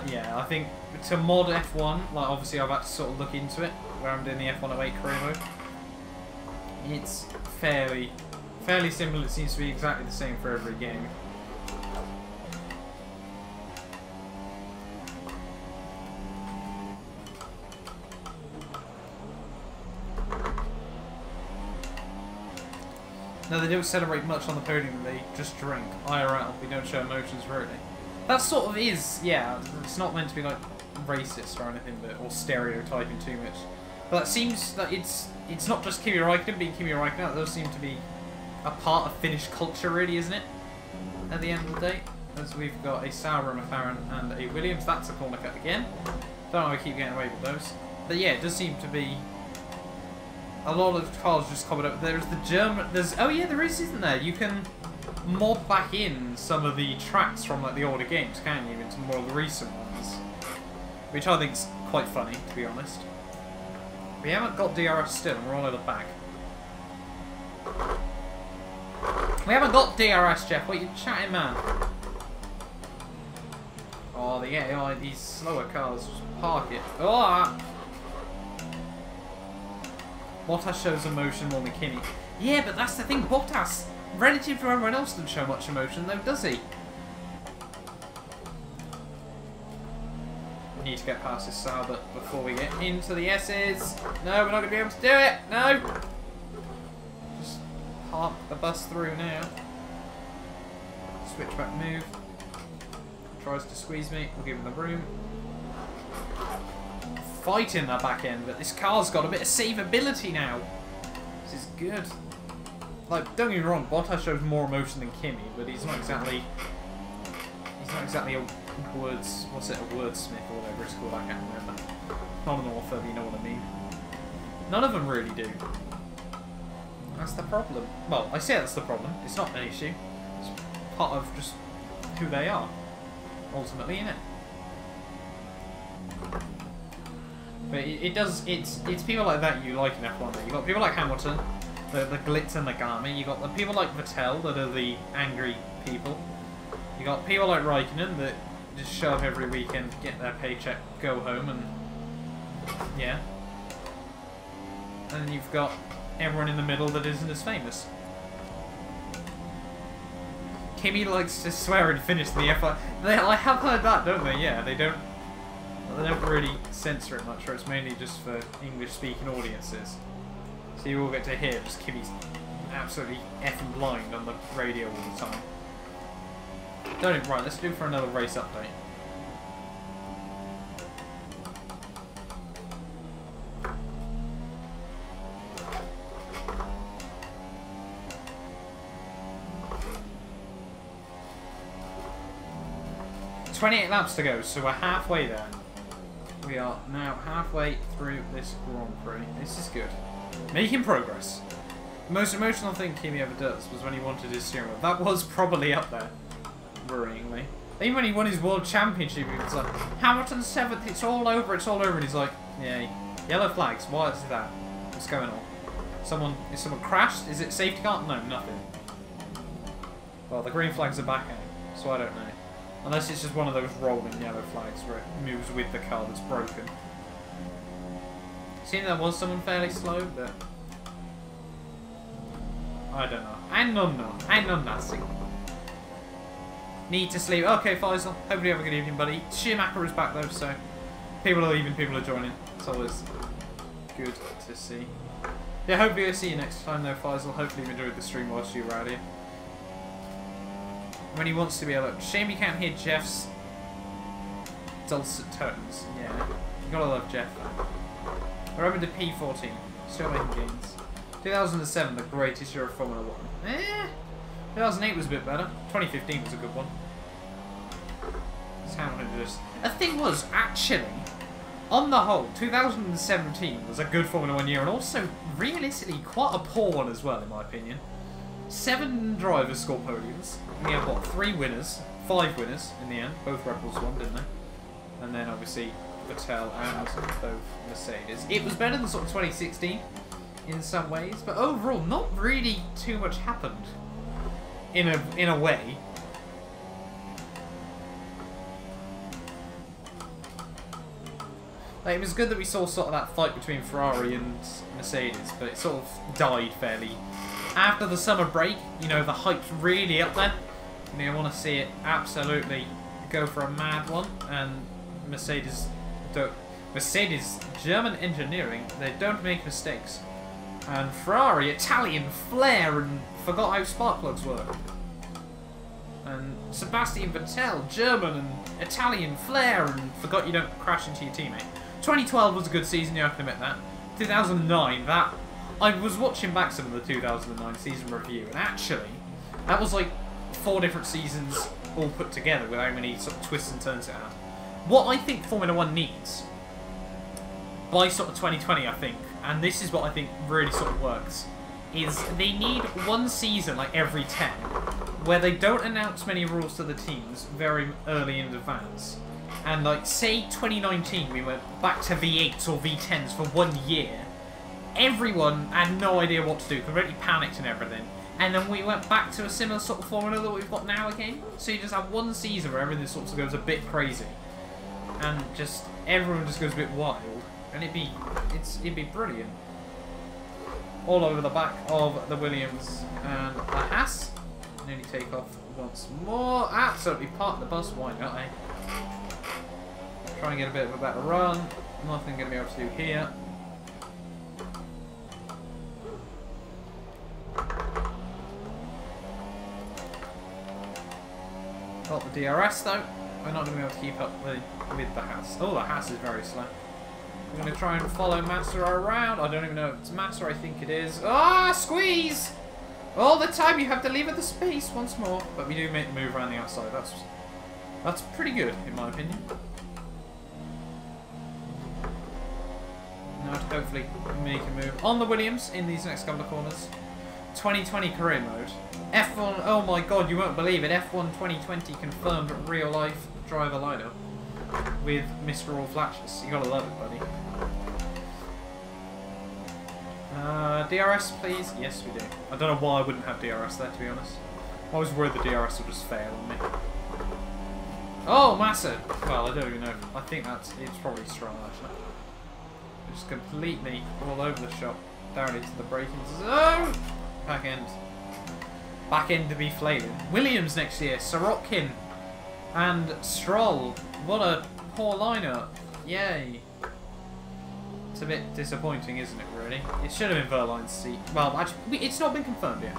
Yeah, I think to mod F1, like obviously I've had to sort of look into it where I'm doing the F108 career mode. It's fairly simple. It seems to be exactly the same for every game. No, they don't celebrate much on the podium, they just drink. IRL, we don't show emotions really. That sort of is, yeah, it's not meant to be like racist or anything, or stereotyping too much. But it seems that it's not just Kimi Räikkönen being Kimi Räikkönen, that does seem to be a part of Finnish culture really, isn't it? At the end of the day. As we've got a Sauber, a McLaren and a Williams, that's a corner cut again. Don't know how we keep getting away with those. But yeah, it does seem to be a lot of cars just covered up. There's the German. Oh yeah, there is, isn't there? You can mod back in some of the tracks from like the older games, can't you, into more of the recent ones, which I think is quite funny, to be honest. We haven't got DRS still, and we're all at the back. We haven't got DRS, Jeff. What are you chatting, man? Oh, yeah, these slower cars. Just park it. Oh! Bottas shows emotion more than Kimi. Yeah, but that's the thing. Bottas, relative to everyone else, doesn't show much emotion, though, does he? We need to get past this Sauber before we get into the S's. No, we're not going to be able to do it. No! Just park the bus through now. Switchback move. Tries to squeeze me. We'll give him the room. Fighting that back end, but this car's got a bit of savability now. This is good. Like, don't get me wrong, Bottas shows more emotion than Kimi, but he's not exactly a wordsmith or whatever it's called. I can't remember. Not an author, but you know what I mean. None of them really do. That's the problem. Well, I say that's the problem. It's not an issue. It's part of just who they are, ultimately, isn't it? But it's people like that you like in F1. You've got people like Hamilton, the glitz and the Garmy. You've got the people like Vettel that are the angry people. You've got people like Raikkonen that just show up every weekend, get their paycheck, go home, and yeah. And then you've got everyone in the middle that isn't as famous. Kimi likes to swear and finish the F1. I have heard that, don't they? Yeah, they don't really censor it much, or it's mainly just for English-speaking audiences. So you all get to hear just Kimmy's absolutely effing blind on the radio all the time. Right, let's do for another race update. "28 laps to go, so we're halfway there. We are now halfway through this Grand Prix. This is good. Making progress. The most emotional thing Kimi ever does was when he wanted his steering wheel. That was probably up there, worryingly. Even when he won his World Championship, he was like, Hamilton's 7th, it's all over, and he's like, yeah, yellow flags, what is that? What's going on? Is someone crashed? Is it safety car? No, nothing. Well, the green flags are back out, so I don't know. Unless it's just one of those rolling yellow flags where it moves with the car that's broken. Seeing there was someone fairly slow, but I don't know. I know nothing. Need to sleep. Okay, Faisal. Hope you have a good evening, buddy. Schumacher is back though, so people are leaving, people are joining. It's always good to see. Yeah, hopefully I'll see you next time though, Faisal. Hopefully you enjoyed the stream whilst you were out here. When he wants to be able to... Shame you can't hear Jeff's dulcet tones. Yeah, you gotta love Jeff. I remember the P14, still making gains. 2007, the greatest year of Formula 1. 2008 was a bit better. 2015 was a good one. The thing was, actually, on the whole, 2017 was a good Formula 1 year, and also, realistically, quite a poor one as well, in my opinion. 7 drivers scored podiums. We had, what, 5 winners in the end. Both Red Bulls won, didn't they? And then, obviously, Vettel and both Mercedes. It was better than sort of 2016 in some ways, but overall, not really too much happened in a way. Like, it was good that we saw sort of that fight between Ferrari and Mercedes, but it sort of died fairly. After the summer break, you know, the hype's really up there. I mean, I want to see it absolutely go for a mad one, and Mercedes, German engineering, they don't make mistakes. And Ferrari, Italian flair, and forgot how spark plugs work. And Sebastian Vettel, German and Italian flair, and forgot you don't crash into your teammate. 2012 was a good season, you have to admit that. 2009, that... I was watching back some of the 2009 season review, and actually, that was like 4 different seasons all put together with how many sort of twists and turns it had. What I think Formula 1 needs, by sort of 2020, I think, and this is what I think really sort of works, is they need one season, like every 10, where they don't announce many rules to the teams very early in advance. And like, say 2019, we went back to V8s or V10s for 1 year. Everyone had no idea what to do, completely panicked and everything. And then we went back to a similar sort of formula that we've got now again. So you just have one season where everything sort of goes a bit crazy. And just, everyone just goes a bit wild. And it'd be brilliant. All over the back of the Williams and the Haas. Nearly take off once more. Absolutely park the bus, why not, eh? Try and get a bit of a better run. Nothing going to be able to do here. Got the DRS though. We're not going to be able to keep up with the Haas. Oh, the Haas is very slow. I'm going to try and follow Massa around. I don't even know if it's Massa, I think it is. Ah, squeeze! All the time you have to leave at the space once more. But we do make the move around the outside. That's pretty good, in my opinion. Now to hopefully make a move on the Williams in these next couple of corners. 2020 career mode. F1, oh my god, you won't believe it. F1 2020 confirmed real life driver lineup with Mr. All Flashes. You gotta love it, buddy. DRS, please. Yes, we do. I don't know why I wouldn't have DRS there, to be honest. I was worried the DRS would just fail on me. Oh, Massa! Well, I don't even know. I think it's probably strong, actually. Just completely all over the shop. Down into the braking zone! Back end. Back end to be flailing. Williams next year. Sorokin and Stroll. What a poor lineup. Yay. It's a bit disappointing, isn't it, really? It should have been Verline's seat. Well, actually, it's not been confirmed yet.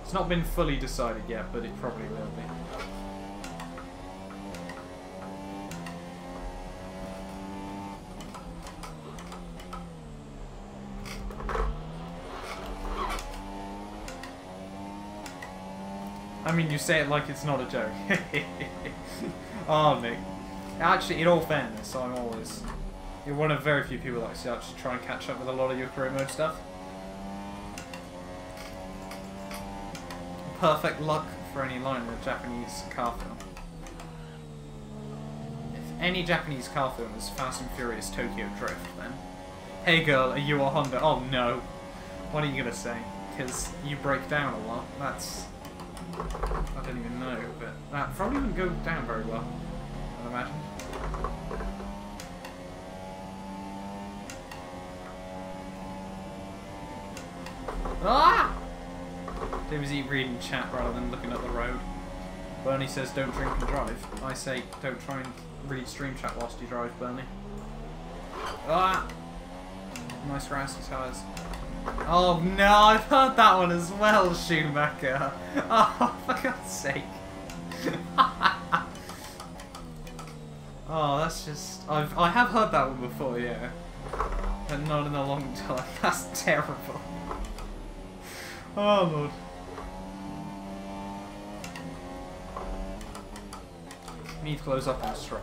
It's not been fully decided yet, but it probably will be. I mean, you say it like it's not a joke. Oh, Nick. Actually, in all fairness, you're one of very few people that actually try and catch up with a lot of your career mode stuff. Perfect luck for any line in a Japanese car film. If any Japanese car film is Fast and Furious Tokyo Drift, then... Hey girl, are you a Honda? Oh no. What are you gonna say? Because you break down a lot. That's... I don't even know, but that probably wouldn't go down very well, I'd imagine. Ah! Too busy reading chat rather than looking at the road. Bernie says don't drink and drive. I say don't try and read stream chat whilst you drive, Bernie. Ah! Nice grassy tyres. Oh no, I've heard that one as well, Schumacher. Oh, for God's sake. Oh, that's just... I have heard that one before, yeah. But not in a long time. That's terrible. Oh, Lord. Need to close up on Stroll.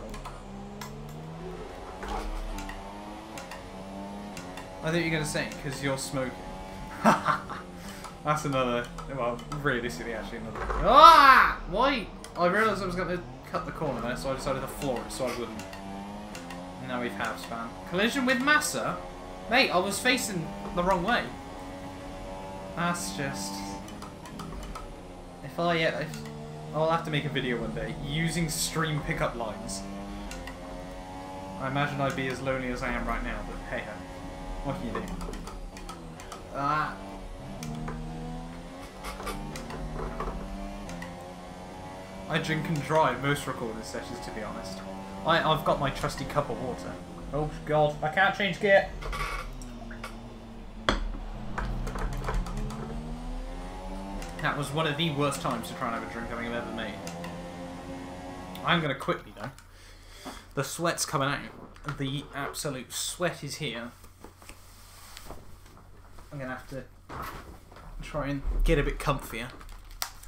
I think you're going to say because you're smoking. That's another... Well, realistically, actually another... Ah! Why? I realised I was going to cut the corner there, so I decided to floor it so I wouldn't. And now we've half-span. Collision with Massa? Mate, I was facing the wrong way. That's just... If I'll have to make a video one day using stream pickup lines. I imagine I'd be as lonely as I am right now, but hey ho. What can you do? Ah. I drink and drive most recording sessions, to be honest. I've got my trusty cup of water. Oh god, I can't change gear. That was one of the worst times to try and have a drink I think I've ever made. I'm going to quickly though. The sweat's coming out. The absolute sweat is here. I'm going to have to try and get a bit comfier.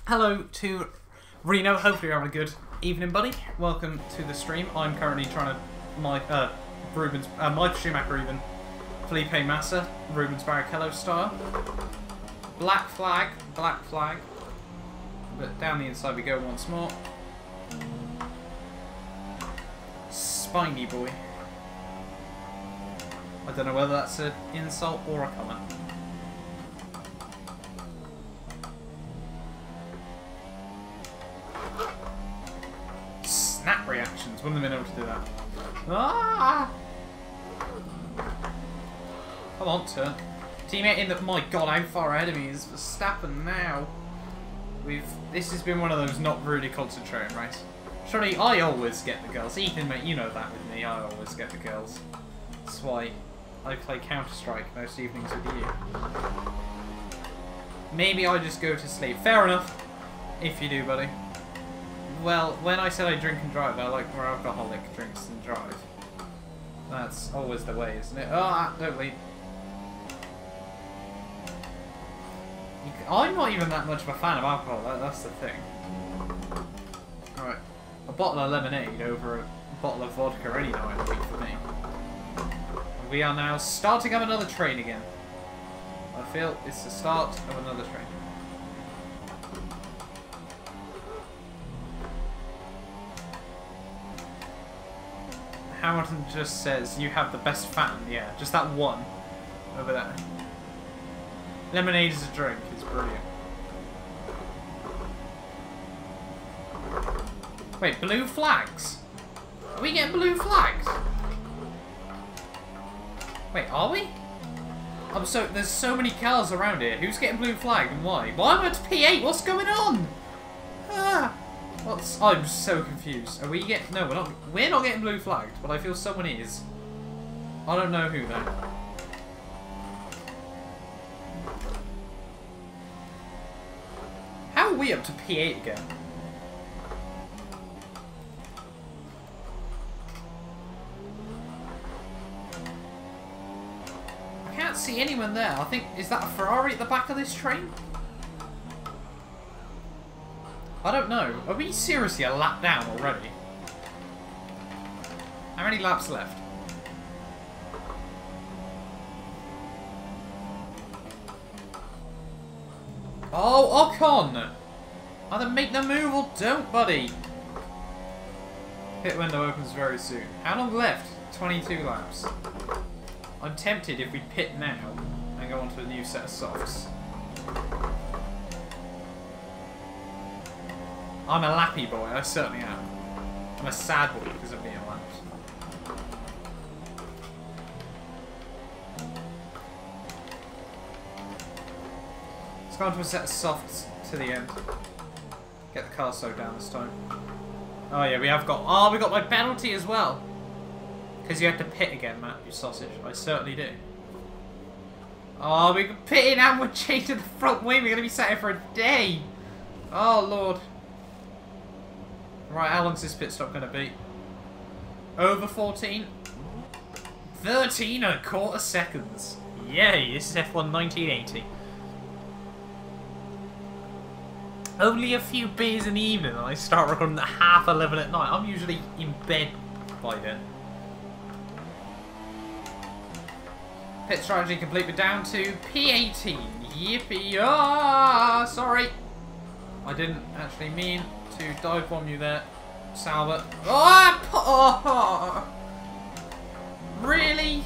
Hello to Reno. Hopefully you're having a good evening, buddy. Welcome to the stream. I'm currently trying to Michael Schumacher even. Felipe Massa, Rubens Barrichello style. Black flag, black flag. But down the inside we go once more. Spiny boy. I don't know whether that's an insult or a comment. Snap reactions. Wouldn't have been able to do that. Ah! Come on, turn. Teammate in the... My god, how far ahead of me is Verstappen now? This has been one of those not really concentrating race. Surely I always get the girls. Ethan, mate, you know that with me. I always get the girls. That's why I play Counter-Strike most evenings with you. Maybe I just go to sleep. Fair enough. If you do, buddy. Well, when I said I drink and drive, I like more alcoholic drinks and drive. That's always the way, isn't it? Ah, don't leave. I'm not even that much of a fan of alcohol, that's the thing. Alright, a bottle of lemonade over a bottle of vodka any night of the week for me. And we are now starting up another train again. I feel it's the start of another train. Hamilton just says, you have the best fan. Yeah, just that one over there. Lemonade is a drink. It's brilliant. Wait, blue flags? Are we getting blue flags? Wait, are we? There's so many cars around here. Who's getting blue flag and why? Why am I at P8? What's going on? Ah, I'm so confused. Are we getting... No, we're not getting blue flagged, but I feel someone is. I don't know who though. How are we up to P8 again? I can't see anyone there. I think, is that a Ferrari at the back of this train? I don't know. Are we seriously a lap down already? How many laps left? Oh, Ocon! Either make the move or don't, buddy. Pit window opens very soon. How long left? 22 laps. I'm tempted if we pit now and go on to a new set of softs. I'm a lappy boy, I certainly am. I'm a sad boy because of being lapped. Let's go on to a set of softs to the end. Get the car slowed down this time. Oh yeah, we have got... Oh, we got my penalty as well. Because you have to pit again, Matt, you sausage. I certainly do. Oh, we're pitting and we're changing the front wing. We're going to be sat here for a day. Oh, Lord. Right, how long's this pit stop going to be? Over 14? 13 and a quarter seconds. Yay, this is F1 1980. Only a few beers in the evening and I start recording at 11:30 at night. I'm usually in bed by then. Pit strategy complete. We're down to P18. Yippee! Ah, sorry. I didn't actually mean to dive bomb you there, Salbert. Oh, really?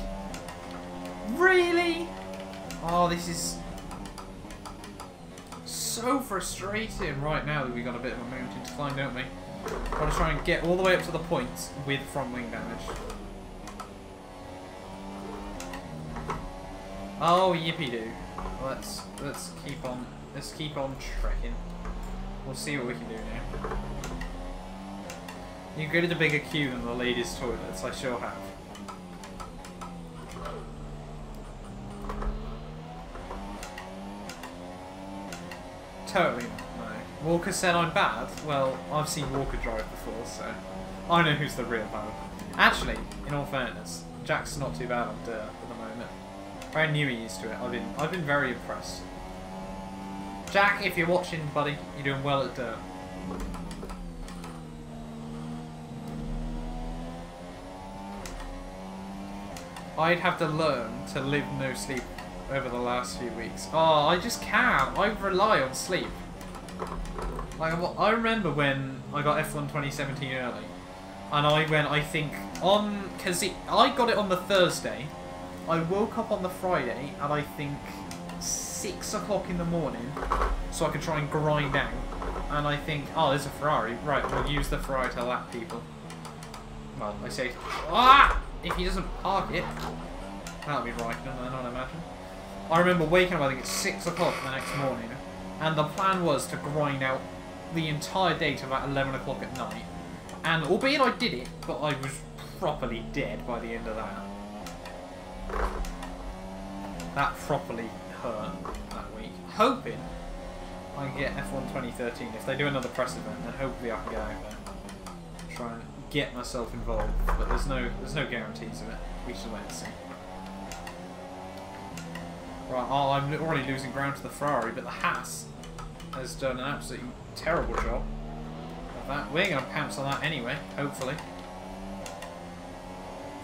Really? Oh, this is so frustrating right now that we got a bit of a mountain to climb, don't we? Got to try and get all the way up to the points with front wing damage. Oh, yippee doo! Let's keep on trekking. We'll see what we can do now. You created a bigger queue than the ladies' toilets. I sure have. Totally not, no. Walker said I'm bad. Well, I've seen Walker drive before, so I know who's the real bad. Actually, in all fairness, Jack's not too bad on dirt at the moment. Very new used to it. I've been very impressed. Jack, if you're watching, buddy, you're doing well at dirt. I'd have to learn to live no sleep over the last few weeks. Oh, I just can't. I rely on sleep. Like, I remember when I got F1 2017 early, and I went, I think, on... Because I got it on the Thursday. I woke up on the Friday at, I think, 6 o'clock in the morning, so I could try and grind out. And I think, oh, there's a Ferrari. Right, we'll use the Ferrari to lap people. Well, I say, ah! If he doesn't park it, that'll be right, I'd imagine. I remember waking up, I think it's 6 o'clock the next morning, and the plan was to grind out the entire day to about 11 o'clock at night. And albeit I did it, but I was properly dead by the end of that. That properly hurt that week. Hoping I can get F1 2013. If they do another press event, then hopefully I can get out there. Try and get myself involved, but there's no guarantees of it. We shall wait and see. Right, oh, I'm already losing ground to the Ferrari, but the Haas has done an absolutely terrible job of that. We're going to pounce on that anyway, hopefully.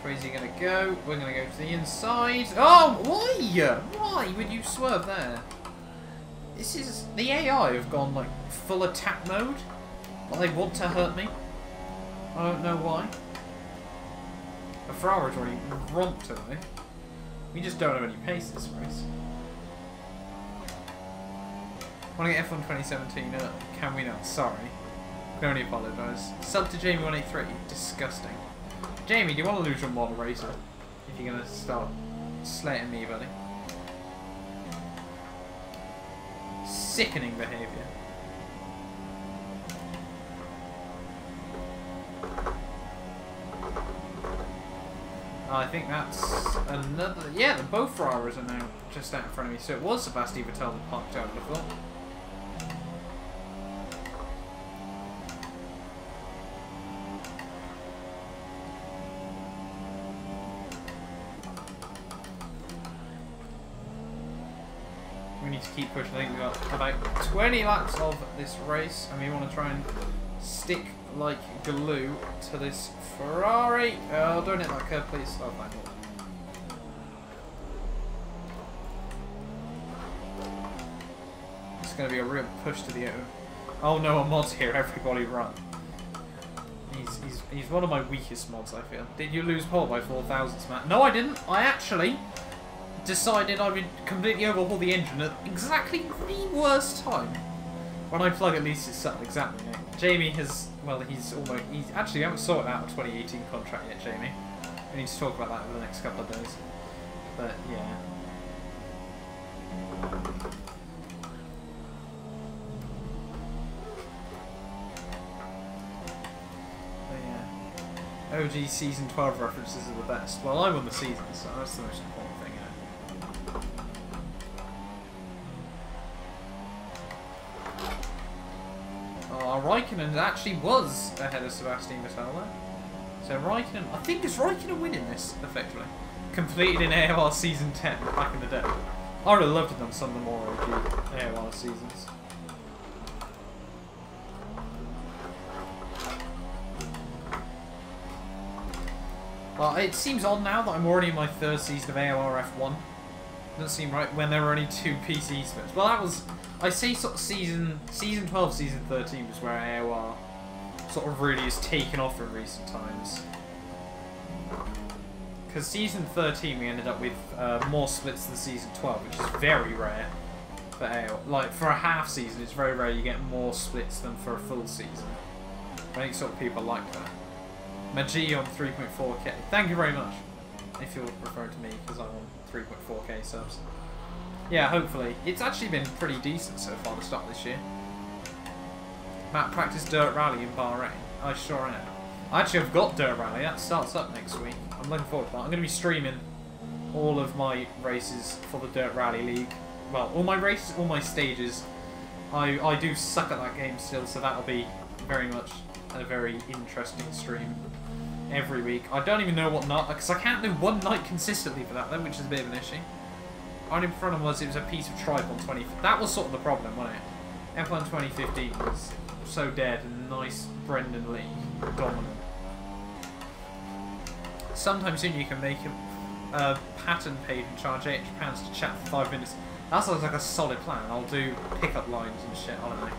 Where's he going to go? We're going to go to the inside. Oh, why? Why would you swerve there? This is... The AI have gone, like, full attack mode. But they want to hurt me. I don't know why. The Ferrari's already romped away. We just don't have any pace this race. Want to get F1 2017? Can we not? Sorry. Can only apologise. Sub to Jamie183. Disgusting. Jamie, do you want to lose your model racer? If you're going to start slating me, buddy. Sickening behaviour. I think that's another... Yeah, both Ferraris are now just out in front of me. So it was Sebastian Vettel that parked out, I thought. We need to keep pushing. I think we've got about 20 laps of this race, and we want to try and stick like glue to this Ferrari. Oh, don't hit that curb, please. Oh, thank you. It's going to be a real push to the end. Oh no, a mod's here. Everybody run. He's one of my weakest mods, I feel. Did you lose pole by 4 thousandths, Matt? No, I didn't. I actually decided I would completely overhaul the engine at exactly the worst time. When I plug, at least it's settled exactly now. Jamie has, well, he's actually, we haven't sorted out a 2018 contract yet, Jamie. We need to talk about that over the next couple of days. But, yeah. But, yeah. OG Season 12 references are the best. Well, I won the season, so that's the most important thing, you know. Raikkonen actually was ahead of Sebastian Vettel there. So Raikkonen, I think it's Raikkonen winning this, effectively. Completed in AOR Season 10 back in the day. I would have loved to have done some of the more OG AOR seasons. Well, it seems odd now that I'm already in my 3rd season of AOR F1. Doesn't seem right when there were only 2 PC splits. Well, that was, I say sort of season 12, season 13 was where AOR sort of really has taken off in recent times. Because season 13 we ended up with more splits than season 12, which is very rare for AOR. Like, for a half season, it's very rare you get more splits than for a full season. I think sort of people like that. Magi on 3.4k. Thank you very much. If you're referring to me, because I'm on 3.4k subs. Yeah, hopefully. It's actually been pretty decent so far to start this year. Matt practiced Dirt Rally in Bahrain. I sure am. Actually, I've got Dirt Rally. That starts up next week. I'm looking forward to that. I'm going to be streaming all of my races for the Dirt Rally League. Well, all my races, all my stages. I do suck at that game still, so that'll be very much a very interesting stream every week. I don't even know what night, because I can't do one night consistently for that, though, which is a bit of an issue. Only problem was it was a piece of tripe on 20. That was sort of the problem, wasn't it? F1 2015 was so dead and nice Brendan Lee dominant. Sometime soon you can make a pattern page and charge £8 to chat for 5 minutes. That sounds like a solid plan. I'll do pickup lines and shit, I don't know.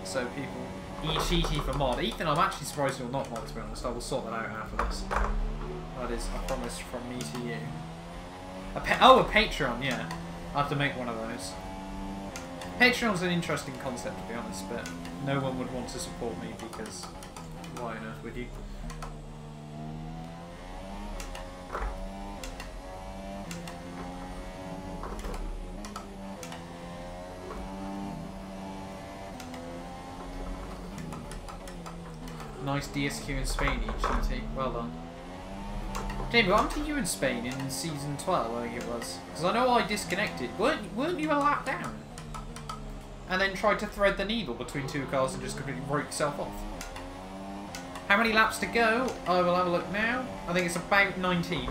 So people cheaty for mod. Ethan, I'm actually surprised you're not mod, to be honest. I will sort that out after this. That is a promise from me to you. A Patreon, yeah. I have to make one of those. Patreon's an interesting concept, to be honest, but no one would want to support me because why on earth would you? Nice DSQ in Spain, cheaty. Well done. Jamie, what happened to you in Spain in season 12, I think it was? Because I know I disconnected. Weren't you a lap down? And then tried to thread the needle between 2 cars and just completely wrote yourself off. How many laps to go? I will have a look now. I think it's about 19.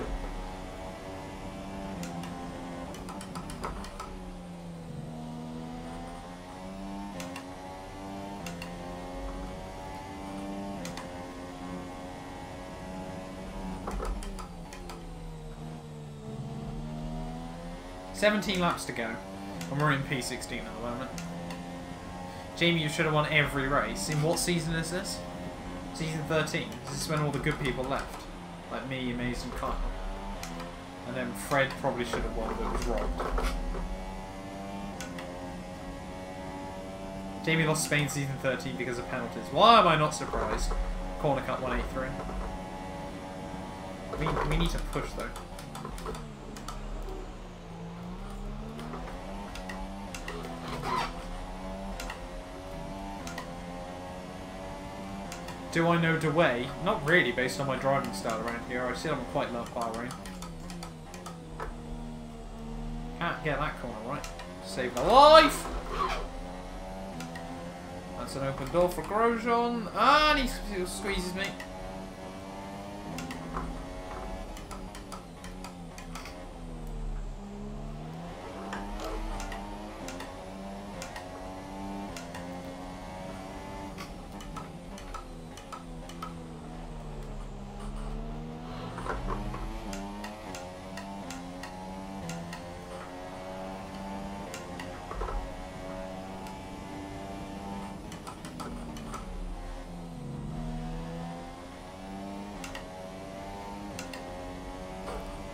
$17 laps to go, and we're in P16 at the moment. Jamie, you should have won every race. In what season is this? Season 13. This is when all the good people left. Like me, Maze, and Kyle. And then Fred probably should have won, but was robbed. Jamie lost Spain season 13 because of penalties. Why am I not surprised? Corner cut 183. We need to push though. Do I know the way? Not really, based on my driving style around here. I still haven't quite learnt Bahrain. Can't get that corner right. Save my life! That's an open door for Grosjean. Ah, and he squeezes me.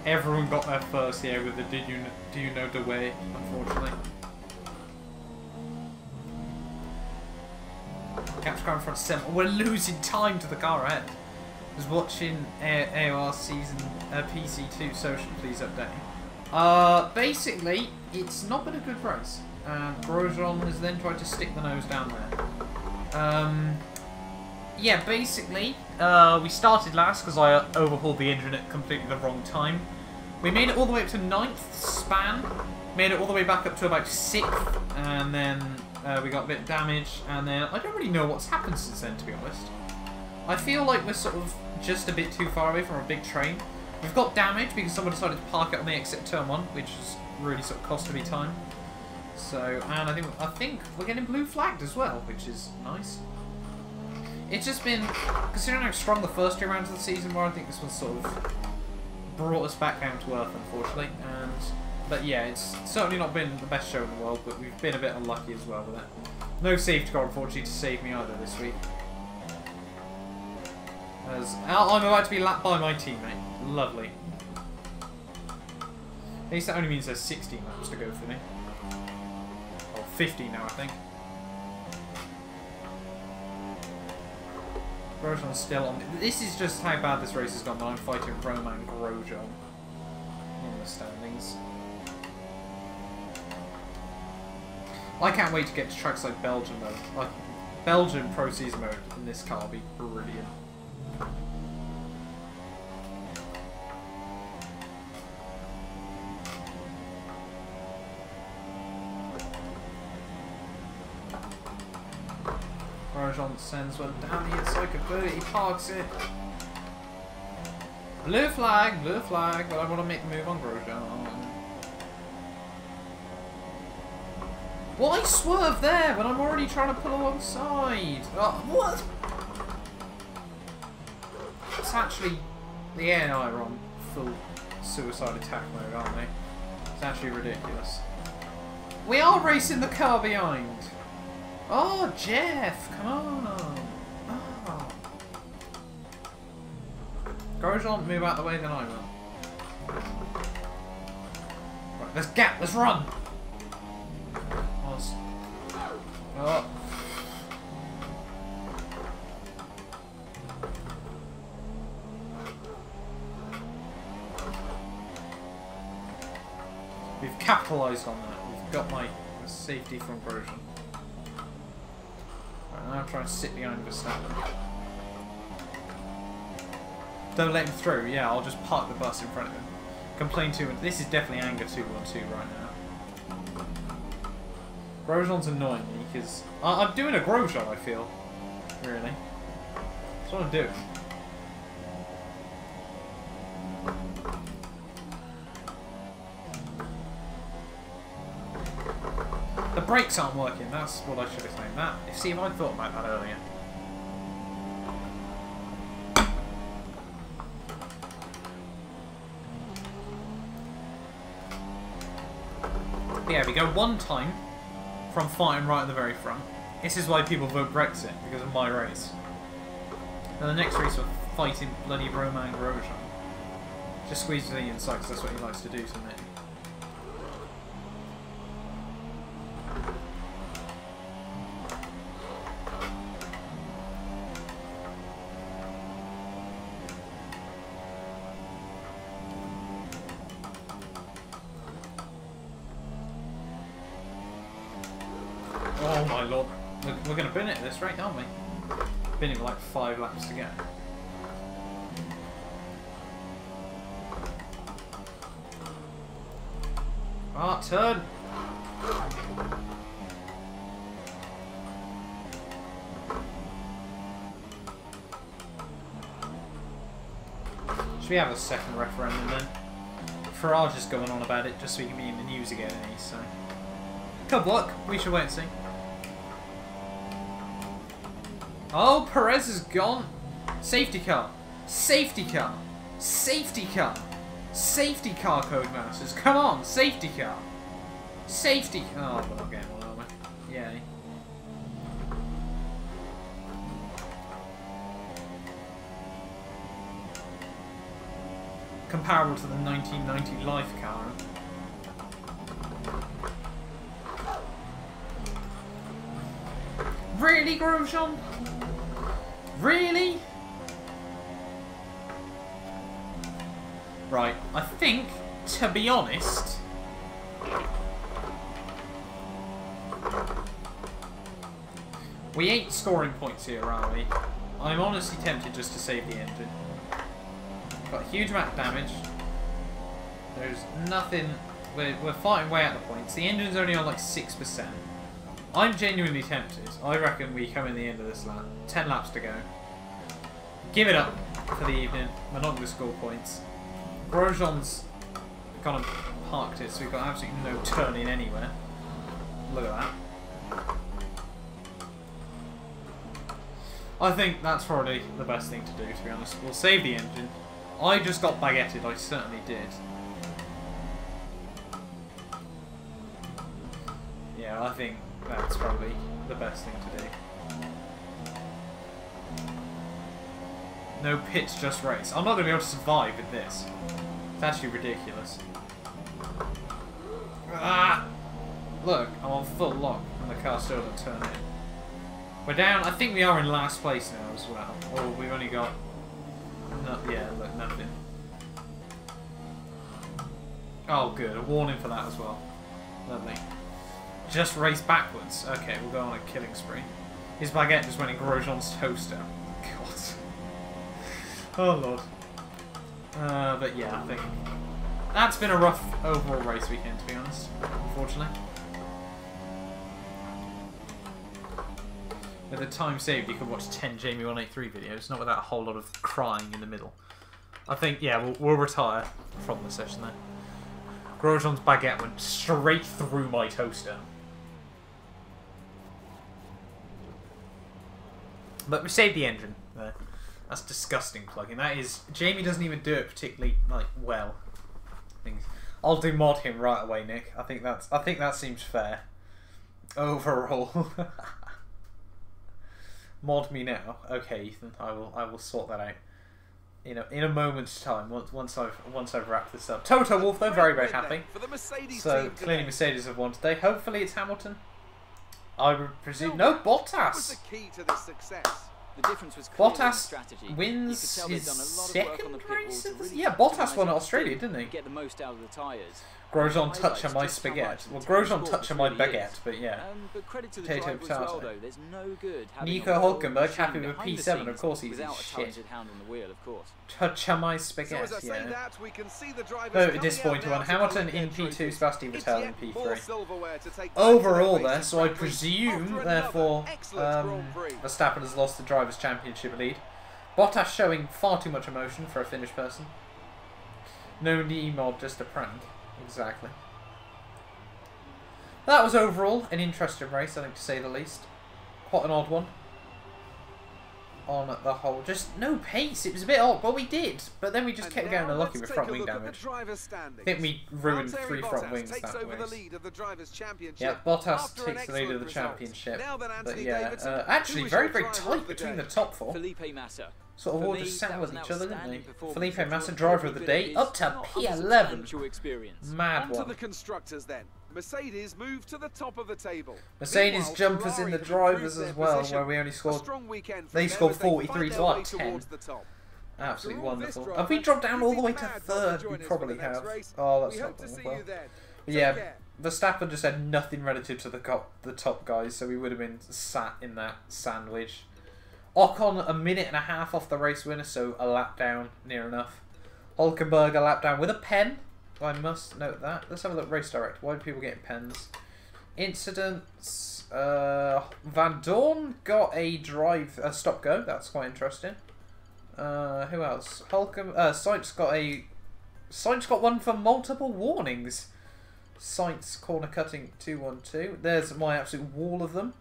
Everyone got there first, yeah, with the do you know the way, unfortunately. Cap's car in front of 7. We're losing time to the car ahead. I was watching AOR season PC2 social, please update. Basically, it's not been a good race. Grosjean has then tried to stick the nose down there. Yeah, basically, we started last because I overhauled the engine at completely the wrong time. We made it all the way up to 9th span, made it all the way back up to about 6th, and then We got a bit of damage, and then I don't really know what's happened since then, to be honest. I feel like we're sort of just a bit too far away from a big train. We've got damage because someone decided to park it on the exit turn 1, which has really sort of costed me time. So, and I think we're getting blue flagged as well, which is nice. It's just been, considering how strong the first 2 rounds of the season were, I think this one sort of brought us back down to earth, unfortunately. But yeah, it's certainly not been the best show in the world, but we've been a bit unlucky as well with it. No safety car, unfortunately, to save me either this week. As I'm about to be lapped by my teammate. Lovely. At least that only means there's 16 laps to go for me. Or 50 now, I think. Grosjean's still on. This is just how bad this race has gone, that I'm fighting Romain Grosjean in the standings. I can't wait to get to tracks like Belgium mode. Like, Belgian Pro Season mode in this car will be brilliant. Grosjean sends one down the inside, he parks it. Blue flag, but I want to make the move on Grosjean. Why swerve there when I'm already trying to pull alongside? Oh, what? It's actually... The AI are on full suicide attack mode, aren't they? It's actually ridiculous. We are racing the car behind. Oh, Jeff, come on. Oh. Grosjean, move out the way, then I will. Right, let's gap, let's run. Oh. We've capitalised on that. We've got my safety from Grosjean. Right, now I'm trying to sit behind Verstappen. Don't let him through. Yeah, I'll just park the bus in front of him. Complain to him. This is definitely anger 212 right now. Grosjean's annoying me because I'm doing a Grosjean, I feel. Really. That's what I'm doing. The brakes aren't working, that's what I should have claimed. That. See if I thought about that earlier. But yeah, we go one time from fighting right at the very front. This is why people vote Brexit, because of my race. And the next race we're fighting bloody Romain Grosjean. Just squeeze to the inside, because that's what he likes to do to me. Oh my lord. We're going to bin it at this rate, aren't we? Bin it with like 5 laps to go. Ah, turn! Should we have a second referendum then? Farage is going on about it just so we can be in the news again, so... Good luck, we shall wait and see. Oh, Perez is gone. Safety car. Safety car. Safety car. Safety car, Codemasters. Come on, safety car. Safety car. Oh, we're not getting one, are we? Yay. Comparable to the 1990 Life car. Really, Grosjean? Really? Right, I think, to be honest... We ain't scoring points here, are we? I'm honestly tempted just to save the engine. Got a huge amount of damage. There's nothing... We're fighting way out the points. The engine's only on like 6%. I'm genuinely tempted. I reckon we come in the end of this lap. 10 laps to go. Give it up for the evening. We're not going to score points. Grosjean's gone and parked it, so we've got absolutely no turning anywhere. Look at that. I think that's probably the best thing to do, to be honest. We'll save the engine. I just got baguetted, I certainly did. Yeah, I think that's probably the best thing to do. No pits, just race. I'm not going to be able to survive with this. It's actually ridiculous. Ah! Look, I'm on full lock and the car still doesn't turn in. We're down, I think we are in last place now as well. Or we've only got... No, yeah, look, nothing. Oh good, a warning for that as well. Lovely. Just race backwards. Okay, we'll go on a killing spree. His baguette just went in Grosjean's toaster. God. Oh lord. But yeah, I think that's been a rough overall race weekend, to be honest, unfortunately. With the time saved, you can watch 10 Jamie 183 videos, not without a whole lot of crying in the middle. I think, yeah, we'll retire from the session there. Grosjean's baguette went straight through my toaster. But we saved the engine there. That's disgusting plugging. That is... Jamie doesn't even do it particularly, like, well. I'll do mod him right away, Nick. I think that seems fair. Overall. Mod me now. Okay, Ethan. I will sort that out. You know, in a moment's time. Once I've wrapped this up. Toto Wolff, though, very very happy. So clearly Mercedes have won today. Hopefully it's Hamilton. I would presume. No, Bottas. The difference was Bottas strategy. Wins his second race. Yeah, Bottas won at Australia, didn't he? Get the most out of the tyres. Grosjean touching my spaghetti. Well, Grosjean touching my baguette, but yeah. But credit to the driver as well, though. There's no good Nico Hulkenberg happy with P7. Of course he's shit. Hand on the wheel, of course. Touching my spaghetti. Yeah. Oh, disappointing one. Hamilton in P2, Sebastian Vettel in P3. Overall, there. So I presume, therefore, Verstappen has lost the Drivers' Championship lead. Bottas showing far too much emotion for a Finnish person. No knee mod, just a prank. Exactly. That was overall an interesting race, I think, to say the least. Quite an odd one. On the whole, just no pace. It was a bit odd, but we did. But then we just kept getting unlucky with front wing damage. I think we ruined 3 front wings that way. Yeah, Bottas takes the lead of the championship. But yeah, actually very very tight between the top 4. Sort of all just sat with each other, didn't they? Felipe Massa, driver of the day, up to P11. Mad one. To the constructors then. Mercedes move to the top of the table. Mercedes jumpers in the drivers as well, where we only scored. They scored 43 to our 10. Absolutely wonderful. Have we dropped down all the way to 3rd? We probably have. Oh, that's not going well. Yeah, Verstappen just had nothing relative to the top guys, so we would have been sat in that sandwich. Ocon a minute and a half off the race winner, so a lap down, near enough. Hulkenberg a lap down with a pen. I must note that. Let's have a look. Race Direct. Why do people get pens? Incidents. Van Dorn got a stop go. That's quite interesting. Who else? Sainz got one for multiple warnings. Sainz corner cutting 212. There's my absolute wall of them.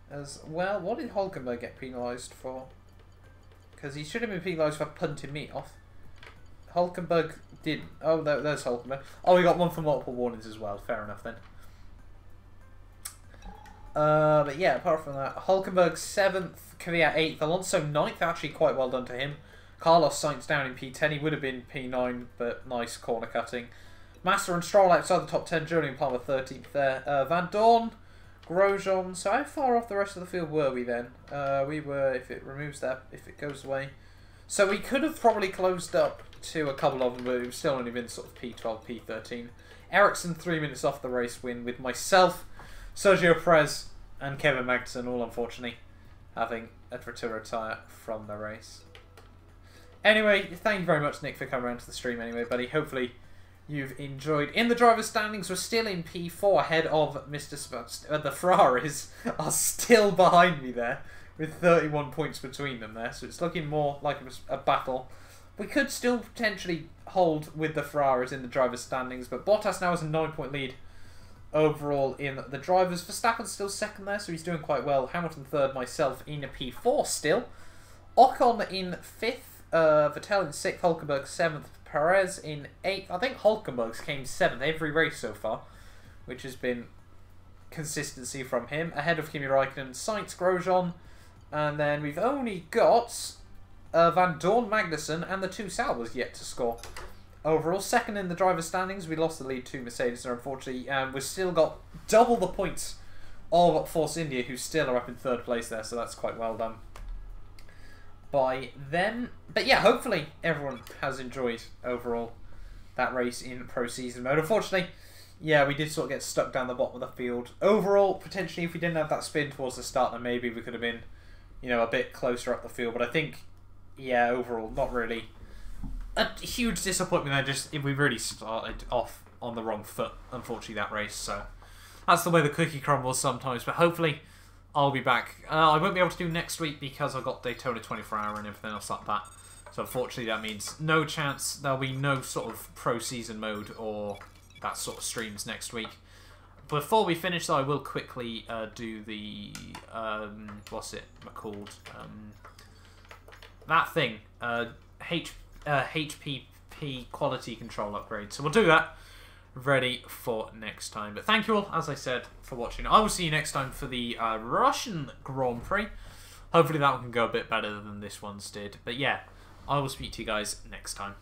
As well, what did Hulkenberg get penalised for? Because he should have been penalised for punting me off. Hulkenberg did. Oh, there's Hulkenberg. Oh, we got one for multiple warnings as well. Fair enough then. But yeah, apart from that, Hulkenberg 7th, Kvyat 8th, Alonso 9th. Actually, quite well done to him. Carlos Sainz down in P10. He would have been P9, but nice corner cutting. Massa and Stroll outside the top 10. Julian Palmer 13th there. Van Dorn. Grosjean. So how far off the rest of the field were we then? We were, if it removes that, if it goes away. So we could have probably closed up to a couple of them, but we've still only been sort of P12, P13. Ericsson 3 minutes off the race win with myself, Sergio Perez and Kevin Magnussen, all unfortunately having to retire from the race. Anyway, thank you very much, Nick, for coming around to the stream anyway, buddy. Hopefully you've enjoyed. In the driver's standings, we're still in P4 ahead of Mr. The Ferraris are still behind me there, with 31 points between them there. So it's looking more like a battle. We could still potentially hold with the Ferraris in the driver's standings, but Bottas now has a 9-point lead overall in the drivers. Verstappen's still second there, so he's doing quite well. Hamilton third, myself in a P4 still. Ocon in 5th, Vettel in 6th, Hulkenberg 7th, Perez in 8th. I think Hulkenberg's came 7th every race so far, which has been consistency from him. Ahead of Kimi Räikkönen, Sainz, Grosjean, and then we've only got Van Dorn, Magnussen, and the 2 Saubers yet to score. Overall, second in the driver's standings. We lost the lead to Mercedes, unfortunately, and we've still got double the points of Force India, who still are up in 3rd place there, so that's quite well done by them. But yeah, hopefully everyone has enjoyed overall that race in Pro Season mode. Unfortunately, yeah, we did sort of get stuck down the bottom of the field. Overall, potentially, if we didn't have that spin towards the start, then maybe we could have been, you know, a bit closer up the field. But I think, yeah, overall, not really a huge disappointment there. Just we really started off on the wrong foot, unfortunately, that race. So that's the way the cookie crumbles sometimes. But hopefully I'll be back. I won't be able to do next week because I've got Daytona 24-hour and everything else like that. So unfortunately that means no chance. There'll be no sort of Pro Season mode or that sort of streams next week. Before we finish though, I will quickly do the what's it called? That thing. HPP quality control upgrade. So we'll do that ready for next time. But thank you all, as I said, for watching. I will see you next time for the Russian Grand Prix. Hopefully that one can go a bit better than this one's did. But yeah, I will speak to you guys next time.